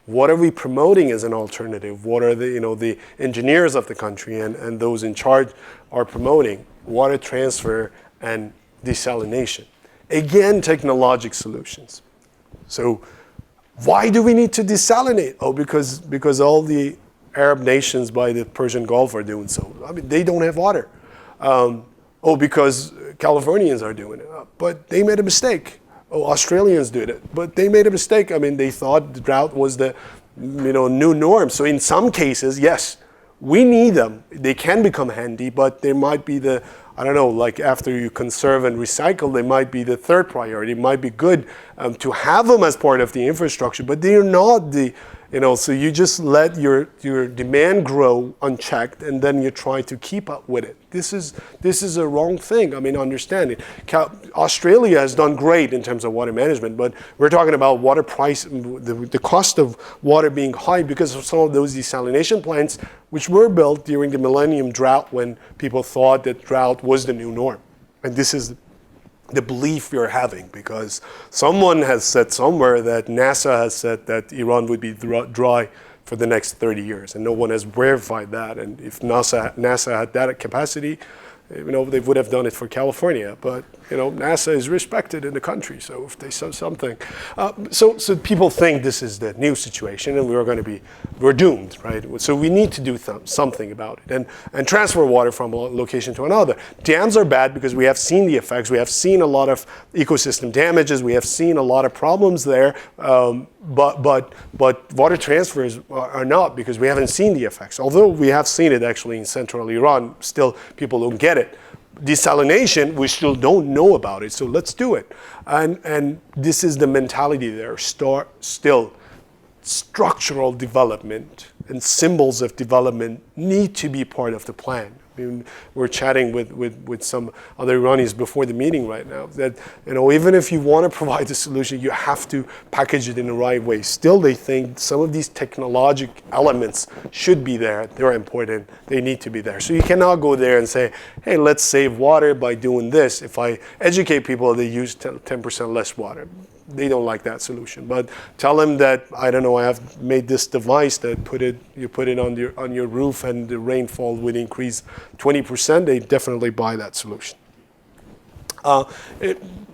What are we promoting as an alternative? What are the engineers of the country and those in charge are promoting? Water transfer and desalination. Again, technologic solutions. So why do we need to desalinate? Oh, because all the Arab nations by the Persian Gulf are doing so. I mean, they don't have water. Because Californians are doing it. But they made a mistake. Australians did it. But they made a mistake. I mean, they thought the drought was the new norm. So in some cases, yes, we need them. They can become handy, but they might be like after you conserve and recycle, they might be the third priority. It might be good to have them as part of the infrastructure, but they're not so you just let your demand grow unchecked, and then you try to keep up with it. This is a wrong thing. I mean, understand it. Australia has done great in terms of water management, but we're talking about water price, the cost of water being high because of some of those desalination plants, which were built during the millennium drought when people thought that drought was the new norm. And this is the belief you're having, because someone has said somewhere that NASA has said that Iran would be dry for the next 30 years, and no one has verified that. And if NASA had that capacity, they would have done it for California. But NASA is respected in the country, so if they say something, so people think this is the new situation, and we're doomed, right? So we need to do something about it, and transfer water from one location to another. Dams are bad because we have seen the effects. We have seen a lot of ecosystem damages. We have seen a lot of problems there. But water transfers are not, because we haven't seen the effects. Although we have seen it actually in central Iran, still people don't get it. Desalination, we still don't know about it, so let's do it. And this is the mentality there. Still, structural development and symbols of development need to be part of the plan. I mean, we're chatting with some other Iranis before the meeting right now that, even if you want to provide a solution, you have to package it in the right way. Still, they think some of these technological elements should be there. They're important. They need to be there. So you cannot go there and say, hey, let's save water by doing this. If I educate people, they use 10% less water. They don't like that solution. But tell them that, I have made this device that you put it on your roof and the rainfall would increase 20%. They definitely buy that solution.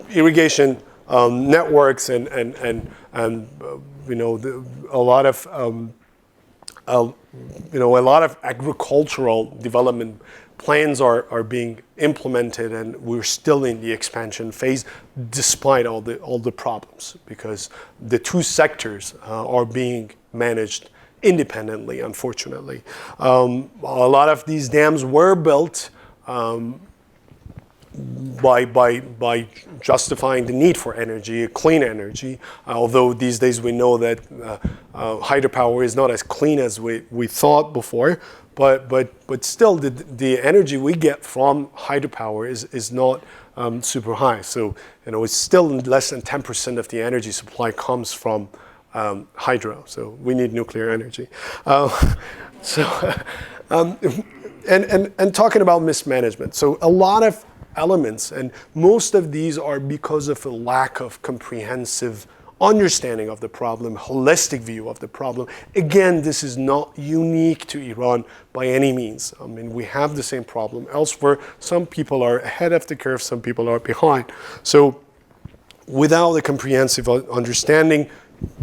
Irrigation networks and a lot of agricultural development plans are being implemented, and we're still in the expansion phase despite all the problems, because the two sectors are being managed independently, unfortunately. A lot of these dams were built by justifying the need for energy, clean energy, although these days we know that hydropower is not as clean as we thought before. But still, the energy we get from hydropower is not super high. So it's still less than 10% of the energy supply comes from hydro. So we need nuclear energy. And talking about mismanagement. So a lot of elements, and most of these are because of a lack of comprehensive understanding of the problem, holistic view of the problem. Again, this is not unique to Iran by any means. I mean, we have the same problem elsewhere. Some people are ahead of the curve, some people are behind. So without a comprehensive understanding,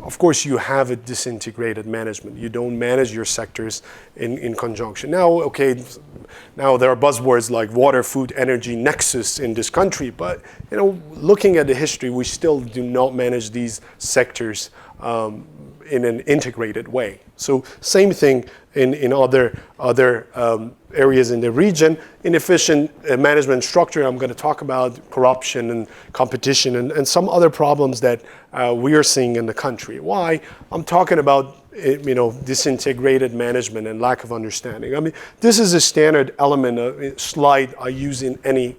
of course, you have a disintegrated management. You don't manage your sectors in conjunction. Now, okay, now there are buzzwords like water, food, energy nexus in this country, but looking at the history, we still do not manage these sectors in an integrated way. So same thing in other areas in the region. Inefficient management structure, I'm going to talk about corruption and competition and some other problems that we are seeing in the country. Why? I'm talking about disintegrated management and lack of understanding. I mean, this is a standard element, slide I use in any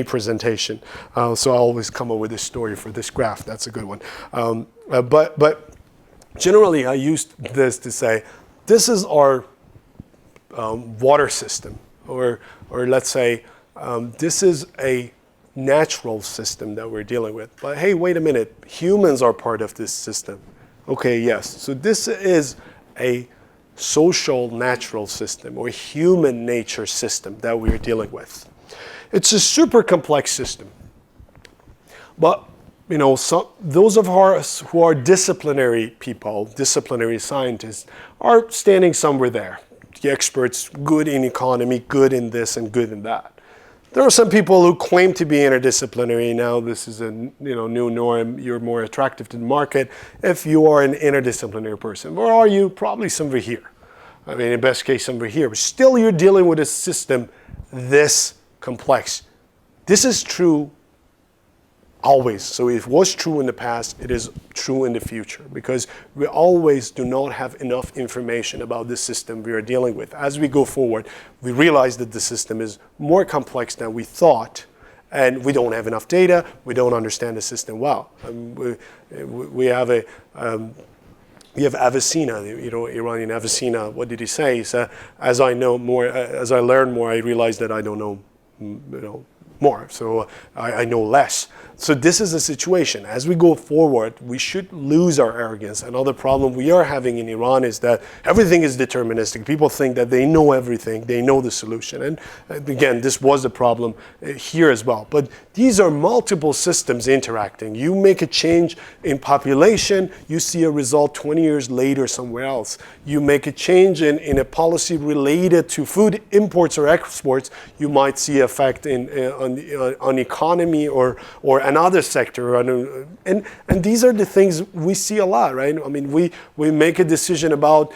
presentation. So I always come up with a story for this graph. That's a good one. But generally, I use this to say, this is our water system, or let's say this is a natural system that we're dealing with. But hey, wait a minute, humans are part of this system. Okay, yes. So this is a social natural system or human nature system that we're dealing with. It's a super complex system. But those of us who are disciplinary people, disciplinary scientists, are standing somewhere there. The experts, good in economy, good in this and good in that. There are some people who claim to be interdisciplinary. Now this is a new norm. You're more attractive to the market if you are an interdisciplinary person. Or are you? Probably somewhere here. I mean, in best case, somewhere here. But still, you're dealing with a system this complex. This is true always. So it was true in the past, it is true in the future, because we always do not have enough information about the system we are dealing with. As we go forward, we realize that the system is more complex than we thought, and we don't have enough data, we don't understand the system well. We have Avicenna, Iranian Avicenna. What did he say? He said, as I know more, as I learn more, I realize that I don't know, more. So I know less. So this is the situation. As we go forward, we should lose our arrogance. Another problem we are having in Iran is that everything is deterministic. People think that they know everything, they know the solution. And again, this was a problem here as well. But these are multiple systems interacting. You make a change in population, you see a result 20 years later somewhere else. You make a change in a policy related to food imports or exports, you might see effect on economy or another sector, and these are the things we see a lot, right? I mean, we make a decision about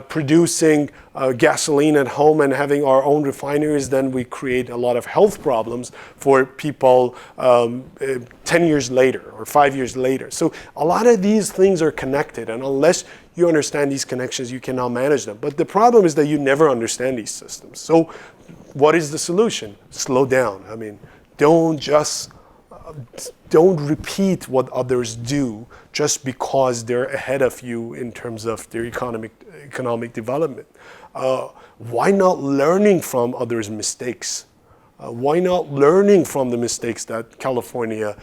producing gasoline at home and having our own refineries, then we create a lot of health problems for people 10 years later or 5 years later. So a lot of these things are connected, and unless you understand these connections, you cannot manage them. But the problem is that you never understand these systems. So what is the solution? Slow down. I mean, don't repeat what others do just because they're ahead of you in terms of their economic development. Why not learning from others' mistakes? Why not learning from the mistakes that California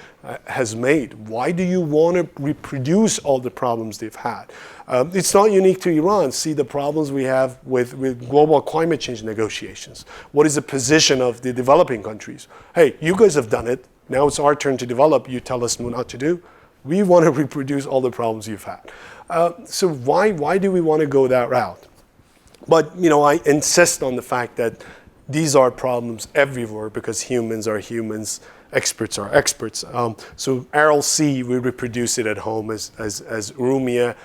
has made? Why do you want to reproduce all the problems they've had? It's not unique to Iran. See the problems we have with global climate change negotiations. What is the position of the developing countries? Hey, you guys have done it. Now it's our turn to develop. You tell us what not to do. We want to reproduce all the problems you've had. So why do we want to go that route? But I insist on the fact that these are problems everywhere because humans are humans, experts are experts. So Aral Sea, we reproduce it at home as Urumia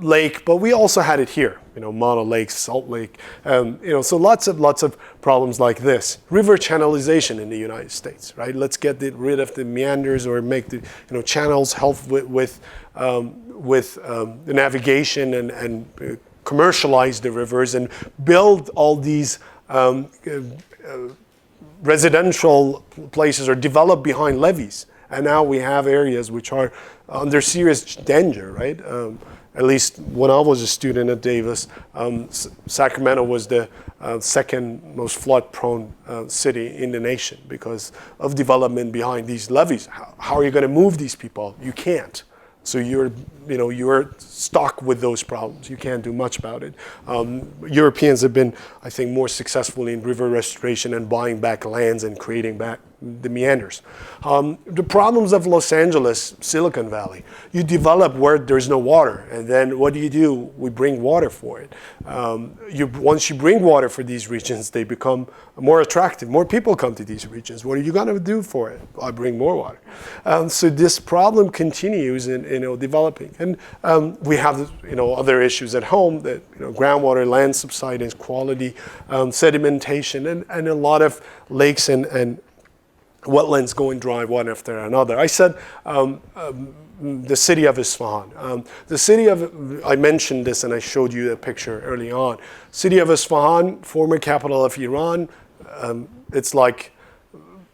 Lake, but we also had it here. Mono Lake, Salt Lake. So lots of problems like this. River channelization in the United States, right? Let's get rid of the meanders or make the channels help with the navigation and commercialize the rivers and build all these residential places are developed behind levees. And now we have areas which are under serious danger, right? At least when I was a student at Davis, Sacramento was the second most flood-prone city in the nation because of development behind these levees. How are you going to move these people? You can't. So you're stuck with those problems. You can't do much about it. Europeans have been, I think, more successful in river restoration and buying back lands and creating back the meanders. The problems of Los Angeles, Silicon Valley, you develop where there's no water, and then what do? We bring water for it. Once you bring water for these regions, they become more attractive. More people come to these regions. What are you going to do for it? I bring more water. So this problem continues in developing, and we have other issues at home that groundwater, land subsidence, quality, sedimentation, and a lot of lakes and wetlands going dry one after another. I said the city of Isfahan. I mentioned this and I showed you a picture early on. City of Isfahan, former capital of Iran. It's like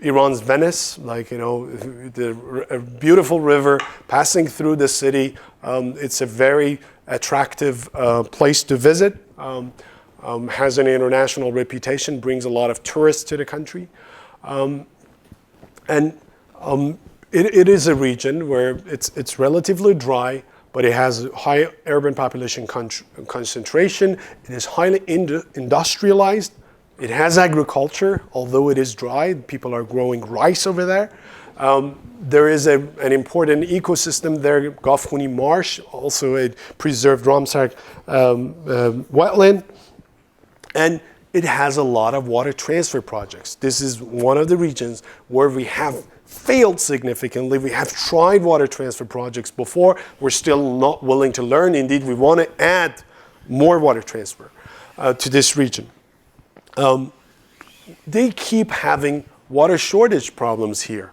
Iran's Venice, like, a beautiful river passing through the city. It's a very attractive place to visit. Has an international reputation, brings a lot of tourists to the country. It is a region where it's relatively dry, but it has a high urban population concentration. It is highly industrialized. It has agriculture, although it is dry. People are growing rice over there. There is an important ecosystem there, Gafkhuni Marsh, also a preserved Ramsar wetland. And it has a lot of water transfer projects. This is one of the regions where we have failed significantly. We have tried water transfer projects before. We're still not willing to learn. Indeed, we want to add more water transfer to this region. They keep having water shortage problems here.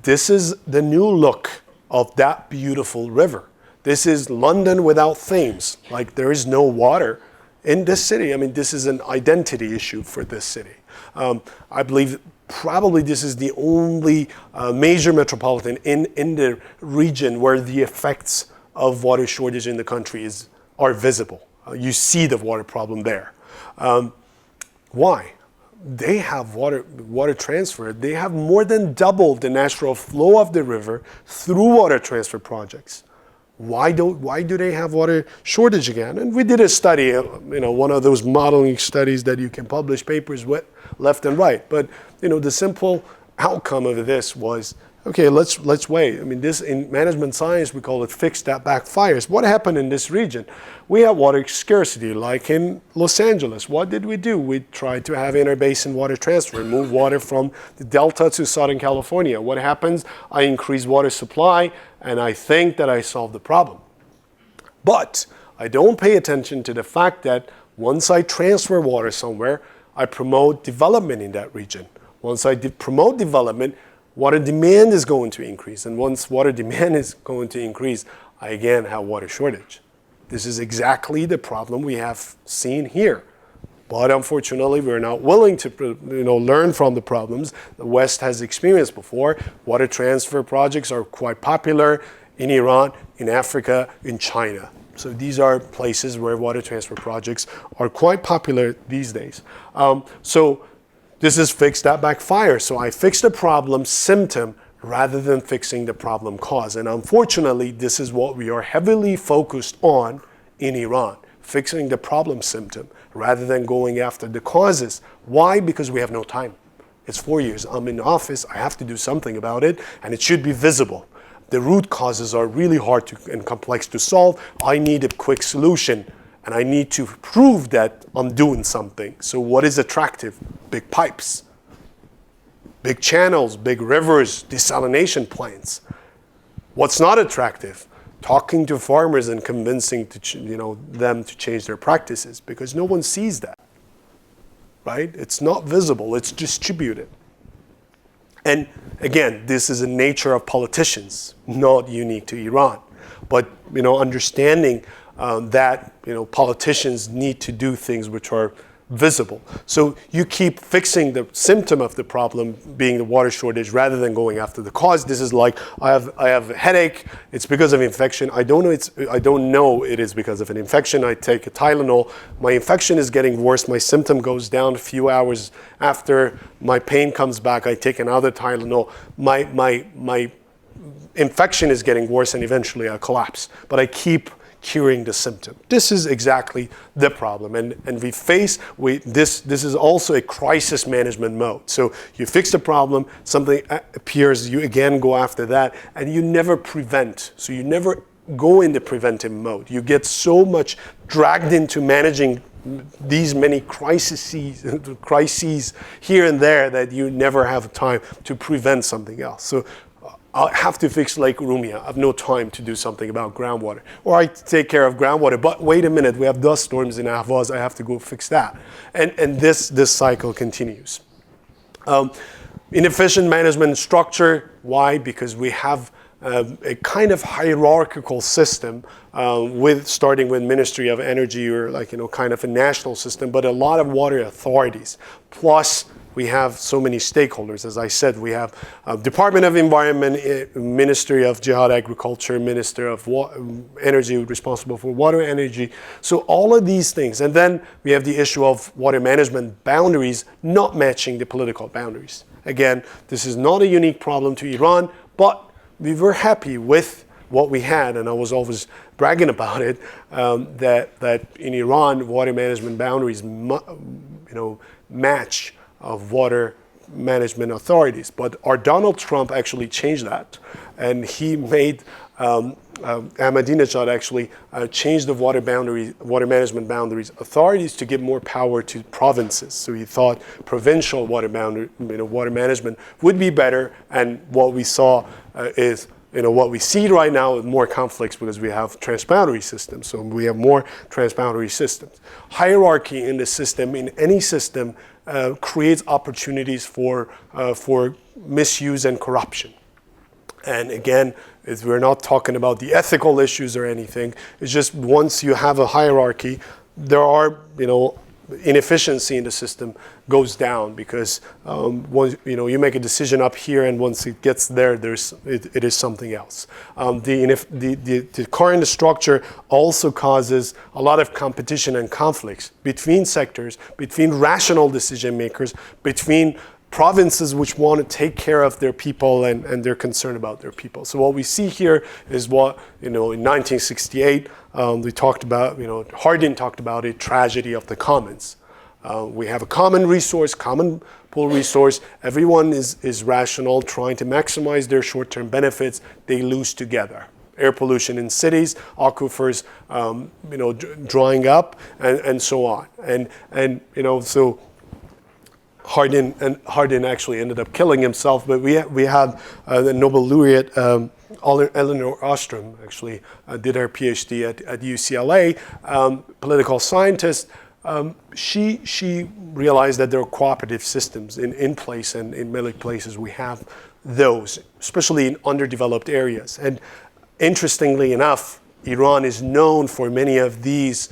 This is the new look of that beautiful river. This is London without Thames. Like, there is no water in this city. I mean, this is an identity issue for this city. I believe probably this is the only major metropolitan in the region where the effects of water shortage in the country are visible. You see the water problem there. Why? They have water transfer. They have more than doubled the natural flow of the river through water transfer projects. Why do they have water shortage again? And we did a study, one of those modeling studies that you can publish papers with left and right. But the simple outcome of this was, okay, let's wait. I mean, this in management science we call it fix that backfires. What happened in this region? We had water scarcity, like in Los Angeles. What did we do? We tried to have interbasin water transfer, move water from the Delta to Southern California. What happens? I increase water supply, and I think that I solved the problem. But I don't pay attention to the fact that once I transfer water somewhere, I promote development in that region. Once I promote development, water demand is going to increase. And once water demand is going to increase, I again have water shortage. This is exactly the problem we have seen here. But unfortunately, we're not willing to learn from the problems the West has experienced before. Water transfer projects are quite popular in Iran, in Africa, in China. So these are places where water transfer projects are quite popular these days. So this is fix that backfire. So I fix the problem symptom rather than fixing the problem cause. And unfortunately, this is what we are heavily focused on in Iran, fixing the problem symptom rather than going after the causes. Why? Because we have no time. It's 4 years. I'm in office. I have to do something about it, and it should be visible. The root causes are really hard and complex to solve. I need a quick solution, and I need to prove that I'm doing something. So what is attractive? Big pipes, big channels, big rivers, desalination plants. What's not attractive? Talking to farmers and convincing them to change their practices, because no one sees that, right? It's not visible, it's distributed. And again, this is a nature of politicians, not unique to Iran. But understanding that politicians need to do things which are visible. So you keep fixing the symptom of the problem, being the water shortage, rather than going after the cause. This is like, I have a headache. It's because of infection. I don't know it is because of an infection. I take a Tylenol. My infection is getting worse. My symptom goes down a few hours after. My pain comes back. I take another Tylenol. My infection is getting worse, and eventually I collapse. But I keep curing the symptom. This is exactly the problem. And this is also a crisis management mode. So you fix the problem, something appears, you again go after that, and you never prevent. So you never go in the preventive mode. You get so much dragged into managing these many crises here and there that you never have time to prevent something else. So I have to fix Lake Urumia. I have no time to do something about groundwater. Or I take care of groundwater, but wait a minute, we have dust storms in Ahvaz, I have to go fix that. And this cycle continues. Inefficient management structure, why? Because we have a kind of hierarchical system starting with Ministry of Energy or kind of a national system, but a lot of water authorities. Plus, we have so many stakeholders. As I said, we have Department of Environment, Ministry of Jihad Agriculture, Minister of Energy responsible for water energy. So all of these things. And then we have the issue of water management boundaries not matching the political boundaries. Again, this is not a unique problem to Iran, but we were happy with what we had, and I was always bragging about it, that in Iran, water management boundaries match of water management authorities. But our Donald Trump actually changed that, and he made Ahmadinejad actually changed the water management boundaries authorities to give more power to provinces. So he thought provincial water management would be better, and what we saw is what we see right now is more conflicts because we have transboundary systems. So we have more transboundary systems. Hierarchy in the system, in any system, creates opportunities for misuse and corruption. And again, we're not talking about the ethical issues or anything. It's just once you have a hierarchy, there are, inefficiency in the system goes down because once you make a decision up here, and once it gets there, it is something else. The current structure also causes a lot of competition and conflicts between sectors, between rational decision makers, between provinces which want to take care of their people and they're concerned about their people. So what we see here is what, in 1968, we talked about, Hardin talked about a tragedy of the commons. We have a common resource, common pool resource. Everyone is rational, trying to maximize their short-term benefits. They lose together. Air pollution in cities, aquifers, drying up, and so on. So Hardin actually ended up killing himself, but we have the Nobel laureate Elinor Ostrom actually did her PhD at UCLA, political scientist. She realized that there are cooperative systems in place, and in many places we have those, especially in underdeveloped areas. And interestingly enough, Iran is known for many of these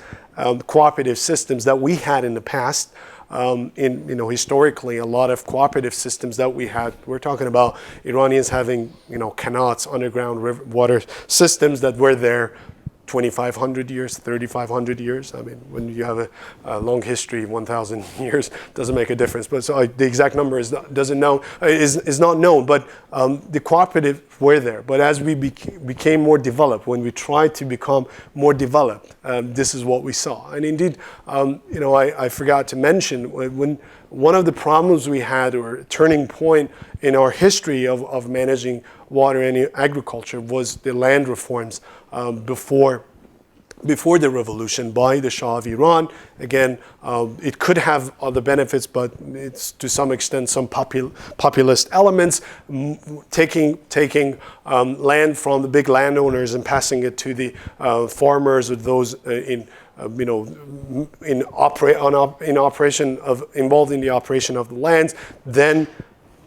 cooperative systems that we had in the past. Historically, a lot of cooperative systems that we had, we're talking about Iranians having, qanats, underground water systems that were there 2,500 years, 3,500 years. I mean, when you have a long history, 1,000 years, doesn't make a difference. But so the exact number is not known. But the cooperative were there. But as we became more developed, when we tried to become more developed, this is what we saw. And indeed, I forgot to mention when one of the problems we had, or a turning point in our history of managing water and agriculture, was the land reforms before the revolution by the Shah of Iran. Again, it could have other benefits, but it's to some extent some populist elements, taking land from the big landowners and passing it to the farmers or those involved in the operation of the lands. Then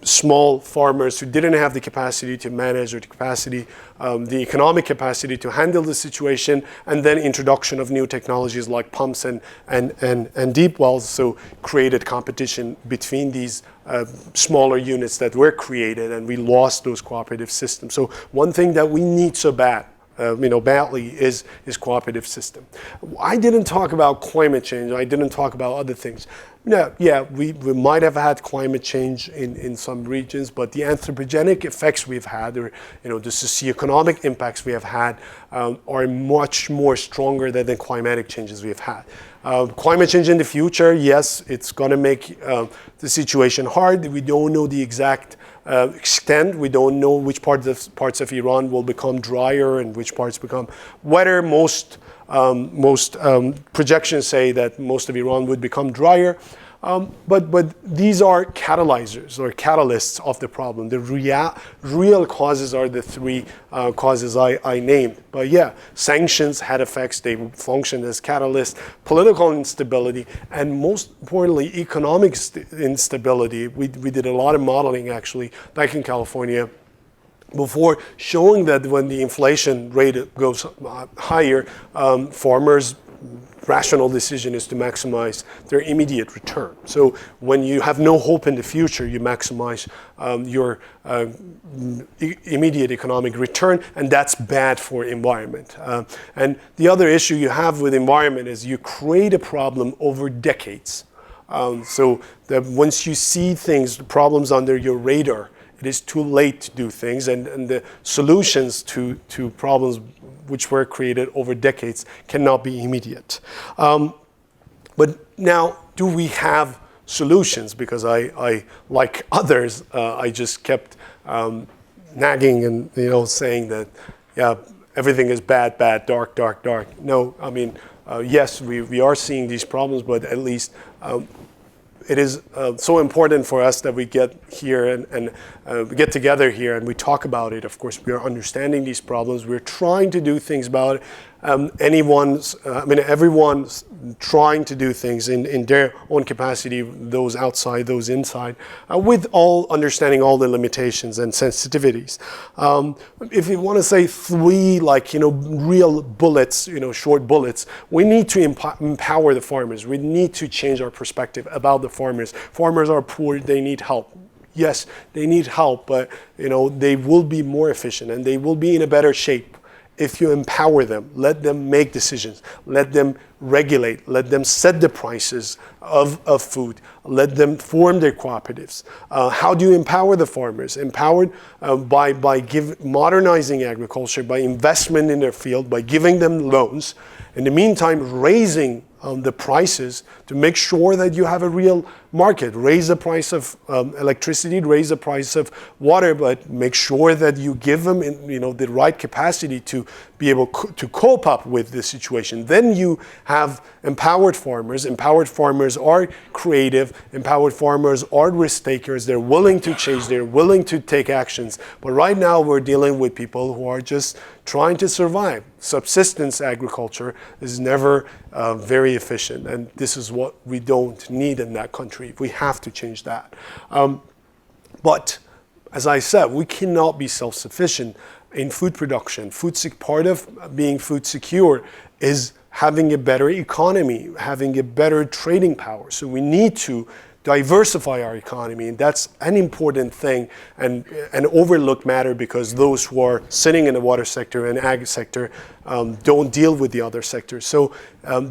small farmers who didn't have the capacity to manage, or the economic capacity to handle the situation, and then introduction of new technologies like pumps and deep wells, so created competition between these smaller units that were created, and we lost those cooperative systems. So one thing that we need so bad badly is cooperative system. I didn't talk about climate change. I didn't talk about other things. Yeah, we might have had climate change in some regions, but the anthropogenic effects we've had, or the socioeconomic impacts we have had, are much more stronger than the climatic changes we've had. Climate change in the future, yes, it's going to make the situation hard. We don't know the exact extent. We don't know which parts of Iran will become drier and which parts become wetter. Most projections say that most of Iran would become drier. But these are catalyzers or catalysts of the problem. The real causes are the three causes I named. But yeah, sanctions had effects. They functioned as catalysts. Political instability, and most importantly, economic instability. We did a lot of modeling actually back in California before, showing that when the inflation rate goes higher, farmers' rational decision is to maximize their immediate return. So when you have no hope in the future, you maximize your immediate economic return, and that's bad for environment. And the other issue you have with environment is you create a problem over decades. So that once you see things, problems under your radar, it is too late to do things, and the solutions to problems which were created over decades cannot be immediate. But now, do we have solutions? Because I like others, I just kept nagging and saying that, yeah, everything is bad, bad, dark, dark, dark. No, I mean, yes, we are seeing these problems, but at least it is so important for us that we get here and we get together here and we talk about it. Of course, we are understanding these problems. We're trying to do things about it. Everyone's trying to do things in their own capacity, those outside, those inside, with all understanding all the limitations and sensitivities. If you want to say three, real bullets, short bullets, we need to empower the farmers. We need to change our perspective about the farmers. Farmers are poor, they need help. Yes, they need help, but they will be more efficient and they will be in a better shape if you empower them, let them make decisions, let them regulate, let them set the prices of food, let them form their cooperatives. How do you empower the farmers? Empowered by modernizing agriculture, by investment in their field, by giving them loans. In the meantime, raising the prices to make sure that you have a real market. Raise the price of electricity, raise the price of water, but make sure that you give them the right capacity to be able to cope up with this situation. Then you have empowered farmers. Empowered farmers are creative. Empowered farmers are risk takers. They're willing to change. They're willing to take actions. But right now we're dealing with people who are just trying to survive. Subsistence agriculture is never very efficient, and this is what we don't need in that country. We have to change that. But as I said, we cannot be self-sufficient in food production. Part of being food secure is having a better economy, having a better trading power. So we need to diversify our economy, and that's an important thing and an overlooked matter because those who are sitting in the water sector and ag sector don't deal with the other sectors. So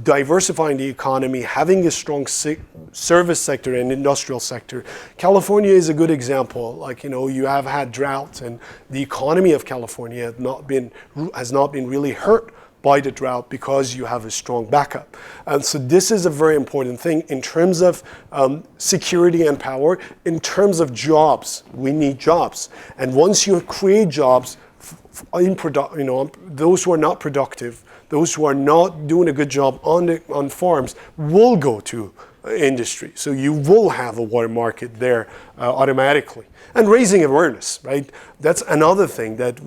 diversifying the economy, having a strong service sector and industrial sector. California is a good example. You have had droughts, and the economy of California has not been really hurt by the drought because you have a strong backup. And so this is a very important thing in terms of security and power. In terms of jobs, we need jobs. And once you create jobs, those who are not productive, those who are not doing a good job on farms will go to industry. So you will have a water market there automatically. And raising awareness, right? That's another thing that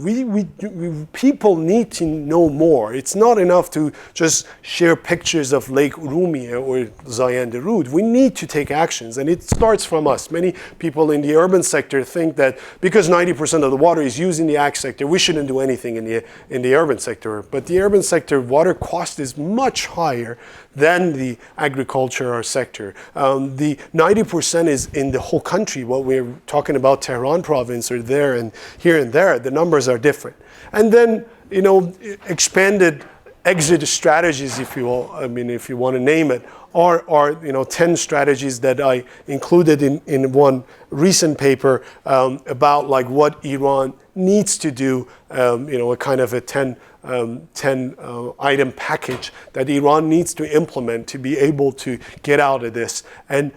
people need to know more. It's not enough to just share pictures of Lake Urumia or Zayandeh-Rud. We need to take actions, and it starts from us. Many people in the urban sector think that because 90% of the water is used in the ag sector, we shouldn't do anything in the urban sector. But the urban sector water cost is much higher than the agriculture sector. The 90% is in the whole country. What we're talking about Tehran province or there and here and there, the numbers are different. And then expanded exit strategies, if you will, I mean, if you want to name it, are 10 strategies that I included in one recent paper about like what Iran needs to do, a kind of a 10 item package that Iran needs to implement to be able to get out of this. And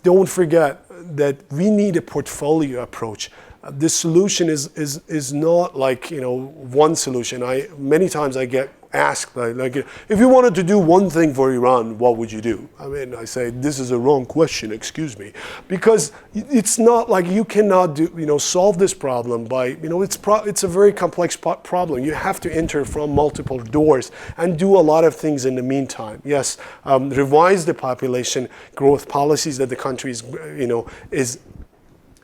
don't forget that we need a portfolio approach. The solution is not like one solution. Many times I get asked like if you wanted to do one thing for Iran, what would you do? I mean, I say this is a wrong question. Excuse me, because it's not like you cannot do solve this problem by it's a very complex problem. You have to enter from multiple doors and do a lot of things in the meantime. Yes, revise the population growth policies that the country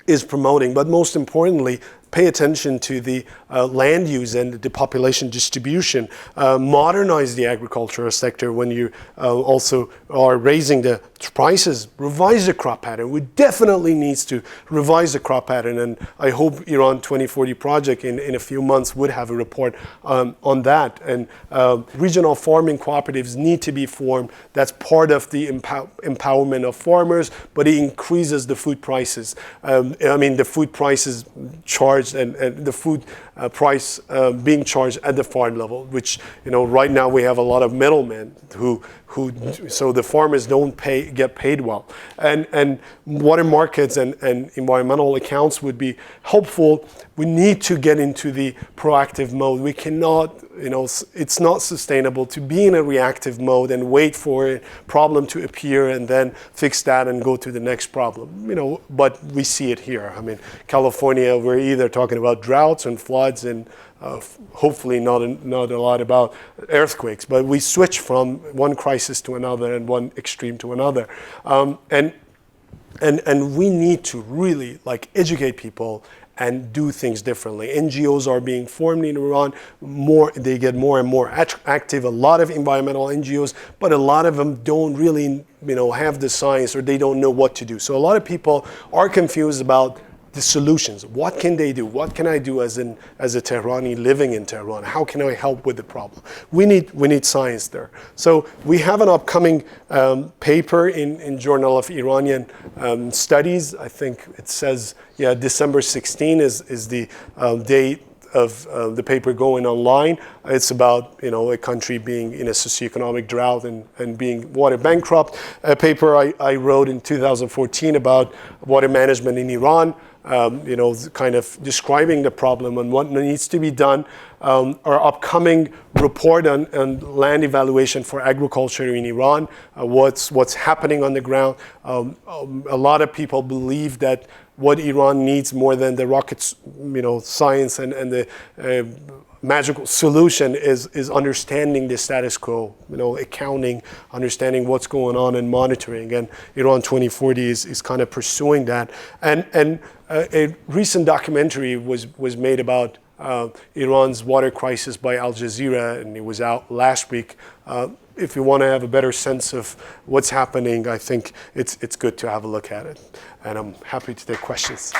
is promoting, but most importantly, pay attention to the land use and the population distribution. Modernize the agricultural sector when you also are raising the prices. Revise the crop pattern. We definitely needs to revise the crop pattern, and I hope Iran 2040 project in a few months would have a report on that. And regional farming cooperatives need to be formed. That's part of the empowerment of farmers, but it increases the food prices. The food prices charged and the food price being charged at the farm level, which right now we have a lot of middlemen who so the farmers don't get paid well, and water markets and environmental accounts would be helpful. We need to get into the proactive mode. We cannot, it's not sustainable to be in a reactive mode and wait for a problem to appear and then fix that and go to the next problem. But we see it here. I mean, California, we're either talking about droughts and floods and hopefully not a lot about earthquakes, but we switch from one crisis to another and one extreme to another. And we need to really educate people and do things differently. NGOs are being formed in Iran. They get more and more active. A lot of environmental NGOs, but a lot of them don't really, have the science, or they don't know what to do. So a lot of people are confused about the solutions. What can they do? What can I do as a Tehrani living in Tehran? How can I help with the problem? We need science there. So we have an upcoming paper in Journal of Iranian Studies. I think it says, December 16 is the date of the paper going online. It's about a country being in a socioeconomic drought and being water bankrupt. A paper I wrote in 2014 about water management in Iran. Kind of describing the problem and what needs to be done. Our upcoming report on land evaluation for agriculture in Iran, what's happening on the ground. A lot of people believe that what Iran needs more than the rockets, science and the magical solution is understanding the status quo, accounting, understanding what's going on and monitoring. And Iran 2040 is kind of pursuing that. And a recent documentary was made about Iran's water crisis by Al Jazeera, and it was out last week. If you want to have a better sense of what's happening, I think it's good to have a look at it. And I'm happy to take questions.